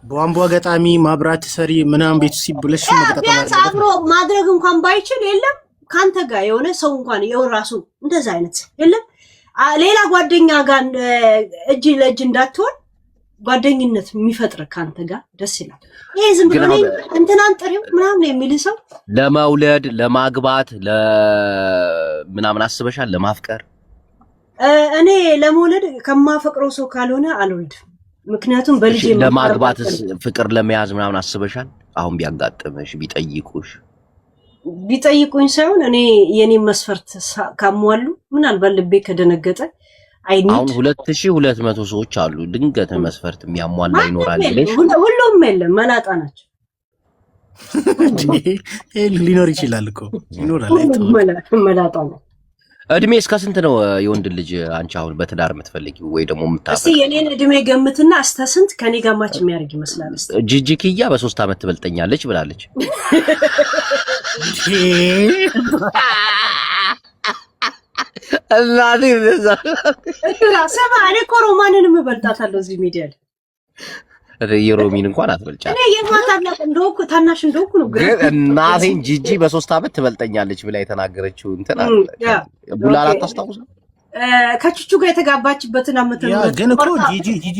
Speaker 3: በዋንቧ ገጣሚ ማብራት ሰሪ ምናምን ቤቱ ሲብለሽ
Speaker 2: ቢያንስ አብሮ ማድረግ እንኳን ባይችል የለም ካንተ ጋር የሆነ ሰው እንኳን የራሱ እንደዛ አይነት የለም። ሌላ ጓደኛ ጋር እጅ ለእጅ እንዳትሆን ጓደኝነት የሚፈጥር ካንተ ጋር ደስ ይላል። ይሄ ዝም ብሎ እንትናን ጥሪው ምናምን የሚል ሰው
Speaker 1: ለመውለድ ለማግባት ለምናምን አስበሻል? ለማፍቀር
Speaker 2: እኔ ለመውለድ ከማፈቅረው ሰው ካልሆነ አልወልድም። ምክንያቱም በልጅ
Speaker 1: ለማግባት ፍቅር ለመያዝ ምናምን አስበሻል? አሁን ቢያጋጥምሽ
Speaker 2: ቢጠይቁኝ ሳይሆን እኔ የኔ መስፈርት ካሟሉ ምናልባት ልቤ ከደነገጠ
Speaker 1: አሁን 2200 ሰዎች አሉ። ድንገት መስፈርት የሚያሟላ ይኖራል ብለሽ
Speaker 2: ሁሉም የለም መላጣ ናቸው።
Speaker 3: ሊኖር ይችላል እኮ ይኖራል።
Speaker 2: መላጣ ነው።
Speaker 1: እድሜ እስከ ስንት ነው የወንድ ልጅ አንቺ አሁን በትዳር የምትፈልጊው ወይ ደግሞ የምታፈቅሪው?
Speaker 2: እስቲ የኔን እድሜ ገምትና እስከ ስንት ከኔ ጋር ማች የሚያደርግ ይመስላል? እስቲ
Speaker 1: ጂጂኪያ በ3 ዓመት ትበልጠኛለች ብላለች። እናቴ
Speaker 2: ሰማ እኔ እኮ ሮማንንም እበልጣታለሁ እዚህ ሚዲያ ላይ።
Speaker 1: የሮሚን እንኳን አትበልጫለሽ።
Speaker 2: እኔ የማታላቅ እንደውኩ ታናሽ እንደውኩ ነው።
Speaker 1: ግን እናቴን ጂጂ በ3 ዓመት ትበልጠኛለች ብላ የተናገረችው እንትን አለ። ቡላላ አታስታውስም?
Speaker 2: ከቹቹ ጋር የተጋባችበትን ዓመት ነው።
Speaker 3: ግን እኮ ጂጂ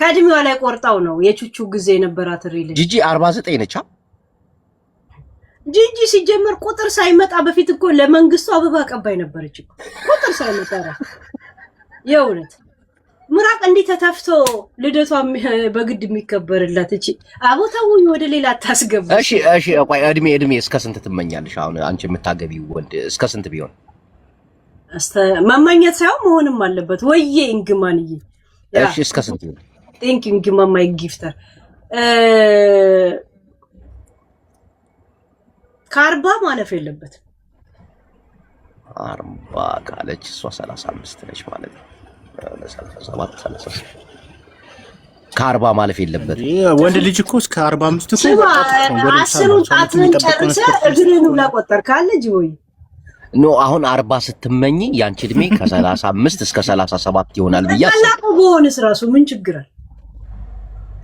Speaker 2: ከእድሜዋ ላይ ቆርጣው ነው የቹቹ ጊዜ የነበራት ሪል።
Speaker 1: ጂጂ 49 ነች።
Speaker 2: ጂጂ ሲጀመር ቁጥር ሳይመጣ በፊት እኮ ለመንግስቱ አበባ አቀባይ ነበረች እኮ ቁጥር ሳይመጣ። የእውነት ምራቅ እንዲህ ተተፍቶ ልደቷ በግድ የሚከበርላት እቺ አቦታው ወደ ሌላ አታስገባ።
Speaker 1: እሺ ቆይ እድሜ እስከ ስንት ትመኛለሽ? አሁን አንቺ የምታገቢው ወንድ እስከ ስንት ቢሆን?
Speaker 2: መመኘት ሳይሆን መሆንም አለበት። ወይዬ እንግማንዬ
Speaker 1: እሺ እስከ ስንት ይሆን?
Speaker 2: ቴንክ ዩ እንግማማ ጊፍተር 40 ማለፍ የለበትም።
Speaker 1: 40 ካለች እሷ 35 ነች ማለት ነው። 37 ከ40 ማለፍ የለበትም።
Speaker 3: ወንድ ልጅ እኮ እስከ 45 እኮ
Speaker 2: አስሩን ጣትን ጨርሰህ እግርህን ብላ ቆጠር ካለጅ ወይ
Speaker 1: ኖ አሁን 40 ስትመኝ ያንቺ እድሜ ከ35 እስከ 37 ይሆናል ብያስ።
Speaker 2: ታላቁ በሆነስ ራሱ ምን ችግር አለ?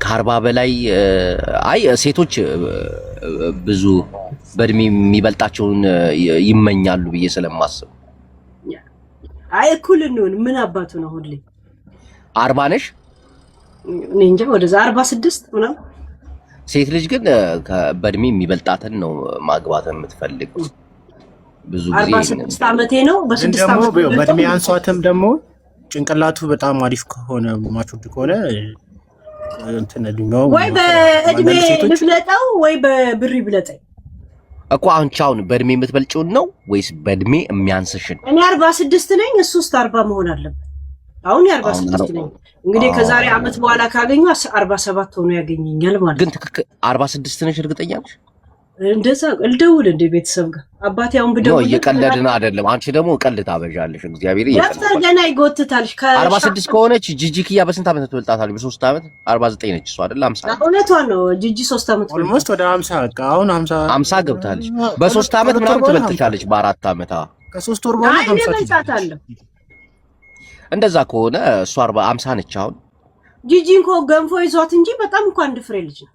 Speaker 1: ከ40 በላይ አይ ሴቶች ብዙ በእድሜ የሚበልጣቸውን ይመኛሉ ብዬ ስለማስብ።
Speaker 2: አይ እኩል እንሆን ምን አባቱ ነው ሁሌ
Speaker 1: 40 ነሽ?
Speaker 2: እኔ እንጃ ወደዛ 46 ምናምን።
Speaker 1: ሴት ልጅ ግን በእድሜ የሚበልጣትን ነው ማግባት የምትፈልገው። ብዙ ጊዜ
Speaker 2: 46 ዓመቴ ነው። በ6 ዓመት
Speaker 3: በእድሜ አንሷትም ደግሞ ጭንቅላቱ በጣም አሪፍ ከሆነ ማቹድ ከሆነ እንትን እድሜው
Speaker 2: ወይ በእድሜ ልብለጠው ወይ በብር ይብለጠኝ
Speaker 1: እኮ። አሁን በእድሜ የምትበልጪውን ነው ወይስ በእድሜ የሚያንስሽን?
Speaker 2: እኔ 46 ነኝ፣ እሱ 40 መሆን አለበት። አሁን 46 ነኝ። እንግዲህ ከዛሬ አመት በኋላ ካገኙ 47 ሆኖ ያገኘኛል ማለት።
Speaker 1: ግን ትክክል 46 ነሽ? እርግጠኛ ነሽ?
Speaker 2: እንደዛ ልደውል እንደ ቤተሰብ ጋር አባቴ አሁን ብደውል
Speaker 1: እየቀለድን አይደለም። አንቺ ደግሞ ቀልድ ታበዣለሽ። እግዚአብሔር
Speaker 2: ይፈታል። ገና ይጎትታልሽ።
Speaker 1: 46 ከሆነች ጂጂ ኪያ በስንት ዓመት ትበልጣታለች? በ3 ዓመት 49 ነች እሷ አይደል? 50
Speaker 2: እውነቷን ነው። ጂጂ 3 ዓመት
Speaker 3: ኦልሞስት ወደ 50 አሁን 50
Speaker 1: ገብታለች። በ3 ዓመት ምናምን ትበልጥታለች። በ4 ዓመት
Speaker 3: ከ3 ወር በኋላ
Speaker 2: 50
Speaker 1: እንደዛ ከሆነ እሷ 50 ነች። አሁን
Speaker 2: ጂጂ እንኳ ገንፎ ይዟት እንጂ በጣም እንኳን አንድ ፍሬ ልጅ ነው።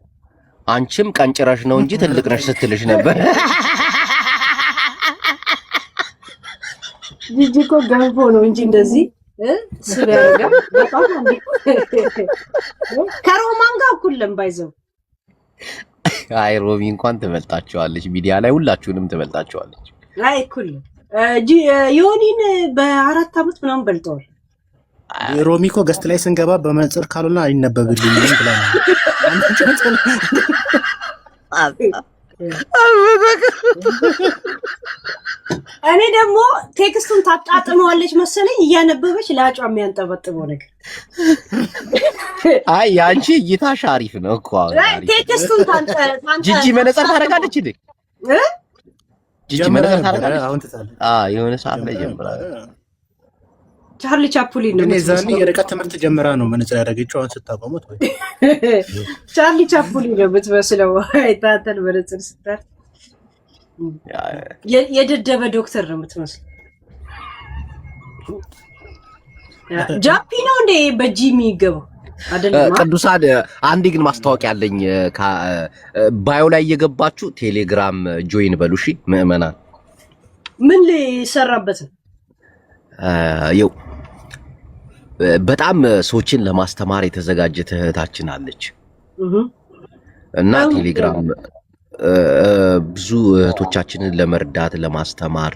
Speaker 1: አንቺም ቀንጭረሽ ነው እንጂ ትልቅ ነሽ ስትልሽ ነበር።
Speaker 2: ጂጂ እኮ ገንፎ ነው እንጂ እንደዚህ ስብ ያደርጋል። በጣም ከሮማን ጋር እኩል ለምባይዘው።
Speaker 1: አይ ሮሚ እንኳን ትበልጣቸዋለች። ሚዲያ ላይ ሁላችሁንም ትበልጣቸዋለች።
Speaker 2: አይ እኩል ዮኒን በ4 ዓመት ምናምን በልጠዋል።
Speaker 3: ሮሚ እኮ ገስት ላይ ስንገባ በመንጽር ካልሆነ አይነበብልኝም ብላ ነው።
Speaker 2: እኔ ደግሞ ቴክስቱን ታጣጥመዋለች መሰለኝ እያነበበች ለአጯ የሚያንጠበጥበው ነገር።
Speaker 1: አይ ያንቺ እይታሽ አሪፍ ነው እኮ።
Speaker 2: ቴክስቱን
Speaker 1: ጂጂ መነጽር ታደርጋለች እንዴ? ጂጂ መነጽር ታደርጋለች? የሆነ ሰዓት ላይ ጀምራ
Speaker 2: ቻርሊ ቻፕሊን ነው
Speaker 3: እዛኔ የርቀት ትምህርት ጀምራ ነው መነጽር ያደረገችው። አሁን ስታቆሙት ወይ
Speaker 2: ቻርሊ ቻፕሊን ነው የምትመስለው። አይታተል መነጽር ስታር የደደበ ዶክተር ነው የምትመስለው። ጃፒ ነው እንዴ በጂሚ ይገባው አይደለም?
Speaker 1: ቅዱሳን አንዴ ግን ማስታወቂያ አለኝ። ባዮ ላይ እየገባችሁ ቴሌግራም ጆይን በሉ እሺ ምዕመናን።
Speaker 2: ምን ሊሰራበት ነው?
Speaker 1: ይው በጣም ሰዎችን ለማስተማር የተዘጋጀች እህታችን አለች እና ቴሌግራም ብዙ እህቶቻችንን ለመርዳት ለማስተማር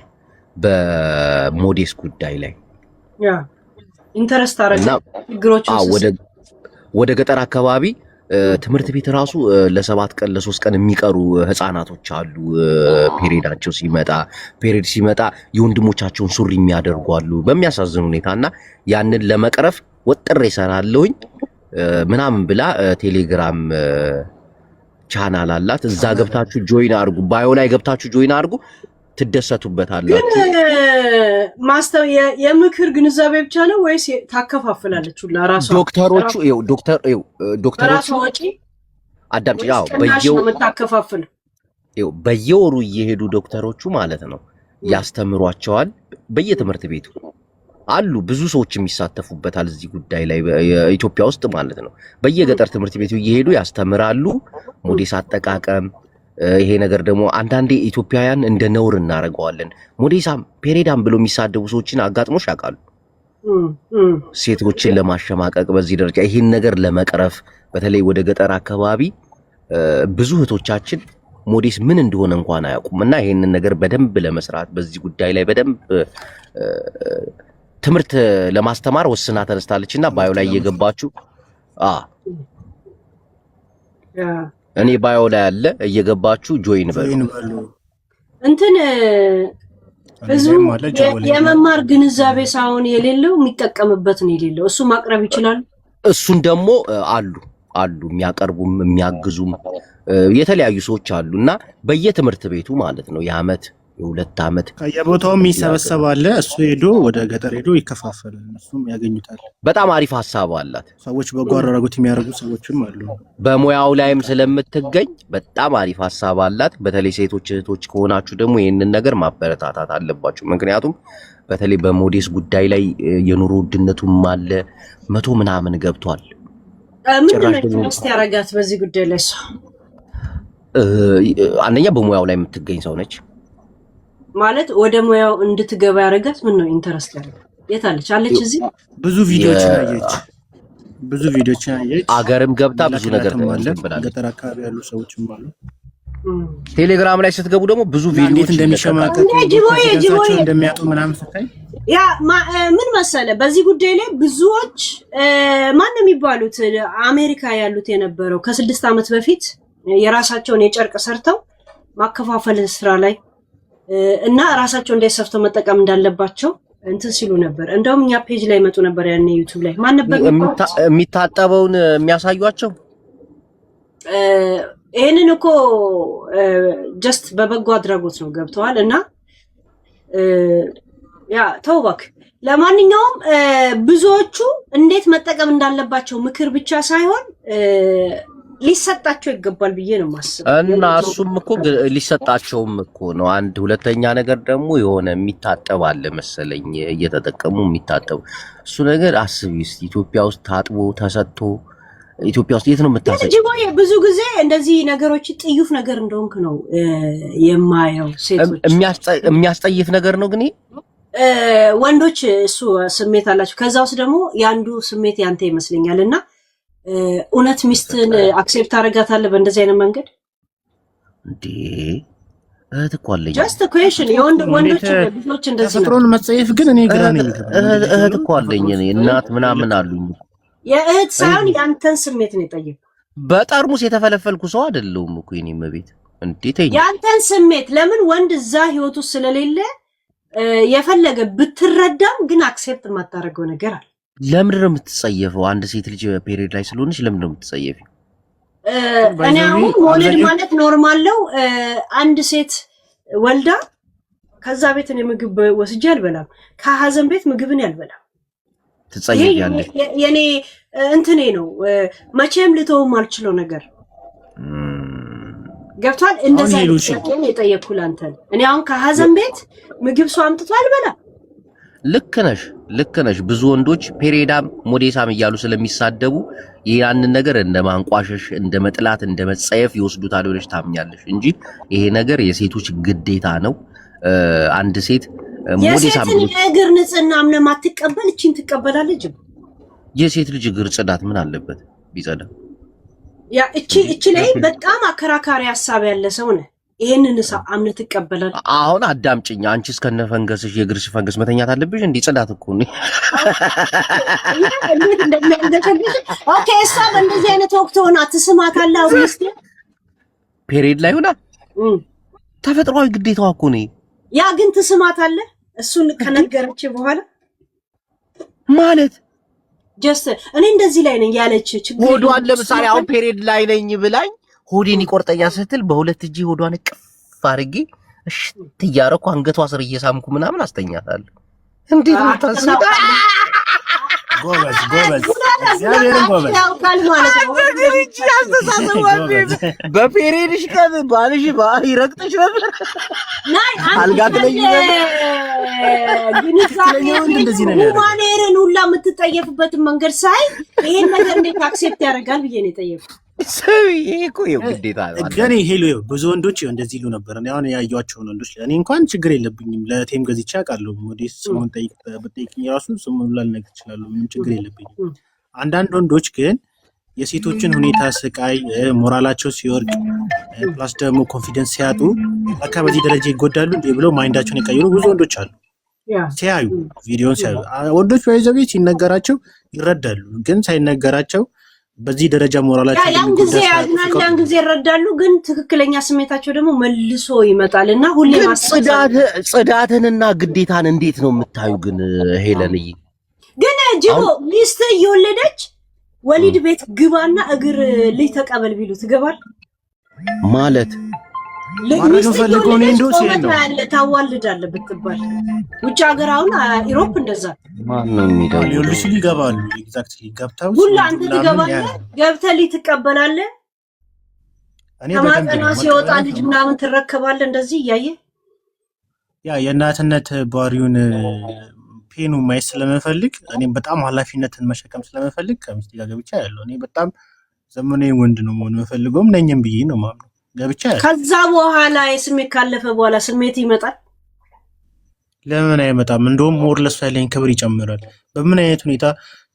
Speaker 1: በሞዴስ ጉዳይ ላይ
Speaker 2: ኢንተረስት አረጋ ችግሮችን
Speaker 1: ወደ ገጠር አካባቢ ትምህርት ቤት ራሱ ለ7 ቀን ለ3 ቀን የሚቀሩ ህፃናቶች አሉ። ፔሪድ ሲመጣ የወንድሞቻቸውን ሱሪ የሚያደርጉ አሉ በሚያሳዝን ሁኔታና ያንን ለመቅረፍ ወጥሬ እሰራለሁኝ ምናምን ብላ ቴሌግራም ቻናል አላት። እዛ ገብታችሁ ጆይን አድርጉ። ባዮ ላይ ገብታችሁ ጆይን አድርጉ። ትደሰቱበታላችሁ።
Speaker 2: ግን ማስተው የምክር ግንዛቤ ብቻ ነው ወይስ ታከፋፍላለች? ሁላ ራሷ ዶክተሮቹ ወጪ
Speaker 1: አዳምጪ።
Speaker 2: የምታከፋፍል
Speaker 1: በየወሩ እየሄዱ ዶክተሮቹ ማለት ነው ያስተምሯቸዋል። በየትምህርት ቤቱ አሉ ብዙ ሰዎች የሚሳተፉበታል እዚህ ጉዳይ ላይ ኢትዮጵያ ውስጥ ማለት ነው። በየገጠር ትምህርት ቤቱ እየሄዱ ያስተምራሉ ሞዴስ አጠቃቀም። ይሄ ነገር ደግሞ አንዳንዴ ኢትዮጵያውያን እንደ ነውር እናደርገዋለን። ሞዴሳም ፔሬዳም ብሎ የሚሳደቡ ሰዎችን አጋጥሞሽ ያውቃሉ? ሴቶችን ለማሸማቀቅ በዚህ ደረጃ ይሄን ነገር ለመቅረፍ በተለይ ወደ ገጠር አካባቢ ብዙ እህቶቻችን ሞዴስ ምን እንደሆነ እንኳን አያውቁምና ይሄንን ነገር በደንብ ለመስራት በዚህ ጉዳይ ላይ በደንብ ትምህርት ለማስተማር ወስና ተነስታለችና ባዮ ላይ እየገባችሁ እኔ ባዮ ላይ አለ እየገባችሁ ጆይን በሉ።
Speaker 2: እንትን ህዝቡ የመማር ግንዛቤ ሳይሆን የሌለው የሚጠቀምበት ነው የሌለው። እሱ ማቅረብ ይችላል።
Speaker 1: እሱን ደግሞ አሉ የሚያቀርቡም የሚያግዙም የተለያዩ ሰዎች አሉና በየትምህርት ቤቱ ማለት ነው የዓመት የሁለት ዓመት
Speaker 3: ከየቦታውም ይሰበሰባል። እሱ ሄዶ ወደ ገጠር ሄዶ ይከፋፈላል። እሱም ያገኙታል።
Speaker 1: በጣም አሪፍ ሐሳብ አላት።
Speaker 3: ሰዎች በጎ አድራጎት የሚያደርጉ ሰዎችም አሉ።
Speaker 1: በሙያው ላይም ስለምትገኝ በጣም አሪፍ ሐሳብ አላት። በተለይ ሴቶች እህቶች ከሆናችሁ ደግሞ ይህንን ነገር ማበረታታት አለባችሁ። ምክንያቱም በተለይ በሞዴስ ጉዳይ ላይ የኑሮ ውድነቱም አለ 100 ምናምን ገብቷል።
Speaker 2: ምንድነው ውስጥ ያረጋት በዚህ ጉዳይ ላይ ሰው
Speaker 1: አንደኛ በሙያው ላይ የምትገኝ ሰው ነች
Speaker 2: ማለት ወደ ሙያው እንድትገባ ያረጋት ምን ነው ኢንተረስት ያረጋት? የት አለች? አለች እዚህ
Speaker 3: ብዙ ቪዲዮዎችን አየች።
Speaker 1: አገርም ገብታ ብዙ ነገር ተመለከተች።
Speaker 3: ገጠር አካባቢ ያሉ ሰዎችም አሉ።
Speaker 1: ቴሌግራም ላይ ስትገቡ ደግሞ ብዙ ቪዲዮዎች
Speaker 3: እንደሚሸማቀቁ እንደሚያጡ ምናምን ስታይ
Speaker 2: ያ ምን መሰለ በዚህ ጉዳይ ላይ ብዙዎች ማን ነው የሚባሉት አሜሪካ ያሉት የነበረው ከ6 ዓመት በፊት የራሳቸውን የጨርቅ ሰርተው ማከፋፈል ስራ ላይ እና ራሳቸው እንዳይሰፍተው መጠቀም እንዳለባቸው እንትን ሲሉ ነበር። እንደውም እኛ ፔጅ ላይ መጡ ነበር ያኔ ዩቲዩብ ላይ ማን ነበር
Speaker 1: የሚታጠበውን የሚያሳዩአቸው።
Speaker 2: ይሄንን እኮ ጀስት በበጎ አድራጎት ነው ገብተዋል። እና ያ ተውባክ ለማንኛውም ብዙዎቹ እንዴት መጠቀም እንዳለባቸው ምክር ብቻ ሳይሆን ሊሰጣቸው ይገባል ብዬ ነው ማስበው።
Speaker 1: እና እሱም እኮ ሊሰጣቸውም እኮ ነው። አንድ ሁለተኛ ነገር ደግሞ የሆነ የሚታጠብ አለ መሰለኝ እየተጠቀሙ የሚታጠቡ እሱ ነገር አስቢ እስቲ ኢትዮጵያ ውስጥ ታጥቦ ተሰጥቶ ኢትዮጵያ ውስጥ የት ነው የምታሰጭው?
Speaker 2: ብዙ ጊዜ እንደዚህ ነገሮች ጥዩፍ ነገር እንደሆንክ ነው የማየው። ሴቶች
Speaker 1: የሚያስጠይፍ ነገር ነው ግን
Speaker 2: ወንዶች እሱ ስሜት አላቸው። ከዛ ውስጥ ደግሞ ያንዱ ስሜት ያንተ ይመስለኛልና እውነት ሚስትን አክሴፕት አደረጋታለህ በእንደዚህ አይነት መንገድ
Speaker 1: እንዴ? እህት እኮ አለኝ።
Speaker 2: ጀስት ኩዌሽን ወንዶች ብዙዎች እንደዚህ ነው።
Speaker 3: ተፈጥሮን መጸየፍ ግን እኔ ግራ ነው።
Speaker 1: እህት እኮ አለኝ እኔ እናት ምናምን አሉኝ።
Speaker 2: የእህት ሳይሆን ያንተን ስሜት ነው የጠየቁ።
Speaker 1: በጠርሙስ የተፈለፈልኩ ሰው አይደለሁም እኮ የኔ መቤት። እንዴት
Speaker 2: ያንተን ስሜት ለምን ወንድ እዛ ህይወቱ ስለሌለ የፈለገ ብትረዳም ግን አክሴፕት የማታደርገው ነገር አለ።
Speaker 1: ለምንድን ነው የምትጸየፈው? አንድ ሴት ልጅ ፔሪድ ላይ ስለሆነች ለምንድን ነው የምትጸየፈው?
Speaker 2: እኔ አሁን መውለድ ማለት ኖርማል ነው። አንድ ሴት ወልዳ ከዛ ቤት እኔ ምግብ ወስጄ አልበላም፣ ከሀዘን ቤት ምግብን ያልበላም።
Speaker 1: ትጸየፊያለሽ?
Speaker 2: የኔ እንትኔ ነው መቼም ልተውም አልችለው ነገር ገብቷል። እንደዛ ነው የጠየቅኩህ አንተን። እኔ አሁን ከሀዘን ቤት ምግብ ሰው አምጥቶ አልበላም።
Speaker 1: ልክ ነሽ። ብዙ ወንዶች ፔሬዳም ሞዴሳም እያሉ ስለሚሳደቡ ያንን ነገር እንደ ማንቋሸሽ፣ እንደ መጥላት፣ እንደ መጸየፍ ይወስዱታል ብለሽ ታምኛለሽ እንጂ ይሄ ነገር የሴቶች ግዴታ ነው። አንድ ሴት ሞዴሳም
Speaker 2: የእግር ንጽህና ምንም አትቀበል እቺን ትቀበላለች።
Speaker 1: የሴት ልጅ እግር ጽዳት ምን አለበት ቢጸዳ?
Speaker 2: ያ እቺ ላይ በጣም አከራካሪ ሐሳብ ያለ ሰው ነው። ይሄንን አምነት ትቀበላል።
Speaker 1: አሁን አዳምጪኝ። አንቺ እስከነ ፈንገስሽ የእግርሽ ፈንገስ መተኛት አለብሽ እንዴ? ጽዳት እኮ ነው።
Speaker 2: ኦኬ እሷ በእንደዚህ አይነት ወቅት ሆና ትስማታለህ ወይስ
Speaker 1: ፔሪድ ላይ ሆና? ተፈጥሯዊ ግዴታዋ እኮ ነው።
Speaker 2: ያ ግን ትስማታለህ እሱን ከነገረች በኋላ
Speaker 1: ማለት
Speaker 2: ጀስት እኔ እንደዚህ ላይ ነኝ ያለች ችግር
Speaker 1: ሆዷን ለምሳሌ አሁን ፔሪድ ላይ ነኝ ብላኝ ሆዴን ይቆርጠኛ ስትል በሁለት እጄ ሆዷን እቅፍ አድርጌ እሺ ትያረኩ አንገቷ ስር እየሳምኩ ምናምን አስተኛታለሁ። እንዴት ነው ታስበው?
Speaker 3: ጎበዝ እግዚአብሔርን ጎበዝ
Speaker 2: ያውቃል ማለት ነው።
Speaker 1: በፔሬድሽ ቀን ባልሽ ይረግጥሽ ነበር።
Speaker 2: ናይ
Speaker 1: አልጋ ትለኝ
Speaker 2: ሁማኔርን ሁላ የምትጠየፍበትን መንገድ ሳይ ይሄን ነገር እንዴት አክሴፕት ያደርጋል ብዬ ነው የጠየፉት።
Speaker 1: ይሄ እኮ ግዴታ ነው።
Speaker 3: ግን ሄሎ ብዙ ወንዶች እንደዚህ ይሉ ነበር። እኔ አሁን ያዩዋቸውን ወንዶች እኔ እንኳን ችግር የለብኝም ለቴም ገዝቼ አውቃለሁ። ሞዴስ ስሙን ብጠይቅኝ ራሱ ስሙን ላልነግር እችላለሁ። ምንም ችግር የለብኝም። አንዳንድ ወንዶች ግን የሴቶችን ሁኔታ ስቃይ፣ ሞራላቸው ሲወርቅ ፕላስ ደግሞ ኮንፊደንስ ሲያጡ በቃ በዚህ ደረጃ ይጎዳሉ እንዴ ብለው ማይንዳቸውን የቀየሩ ብዙ ወንዶች አሉ። ሲያዩ ቪዲዮን ሲያዩ ወንዶች ባይዘው ሲነገራቸው ይረዳሉ። ግን ሳይነገራቸው በዚህ ደረጃ ሞራላቸው
Speaker 2: ያን ጊዜ ያዝናል፣ ያን ጊዜ ይረዳሉ። ግን ትክክለኛ ስሜታቸው ደግሞ መልሶ ይመጣልና ሁሌ
Speaker 1: ጽዳትንና ግዴታን እንዴት ነው የምታዩ? ግን ሄለንዬ ግን
Speaker 2: ጅቦ ሚስት እየወለደች ወሊድ ቤት ግባና እግር ልጅ ተቀበል ቢሉ ትገባል
Speaker 1: ማለት
Speaker 3: ማረጋገጥ ፈልገው ነው እንዴ? ሲል ነው
Speaker 2: ታዋልዳለህ ብትባል ውጭ ሀገር አሁን ኢሮፕ እንደዛ
Speaker 1: ማን ነው የሚደው?
Speaker 3: ሊወልዱ ይገባሉ። ኤግዛክትሊ ገብታው
Speaker 2: ሁሉ አንተ ትገባለህ፣ ገብተህ ልጅ ትቀበላለህ። ከማጠና ሲወጣ ልጅ ምናምን ትረከባለህ። እንደዚህ እያየህ
Speaker 3: ያ የእናትነት ባሪውን ፔኑ ማይስ ስለመፈልግ እኔም በጣም ኃላፊነትን መሸከም ስለመፈልግ ከሚስቴ ጋር ገብቻ ያለው እኔ በጣም ዘመናዊ ወንድ ነው መሆን የምፈልገውም ነኝም ብዬ ነው ማምነው ገብቻ ያለው።
Speaker 2: ከዛ በኋላ የስሜት ካለፈ በኋላ ስሜት ይመጣል።
Speaker 3: ለምን አይመጣም? እንደውም ሞር ለሷ ያለኝ ክብር ይጨምራል። በምን አይነት ሁኔታ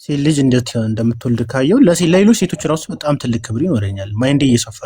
Speaker 3: ሴት ልጅ እንደምትወልድ ካየው ለሌሎች ሴቶች ራሱ በጣም ትልቅ ክብር ይኖረኛል። ማይንዴ እየሰፋ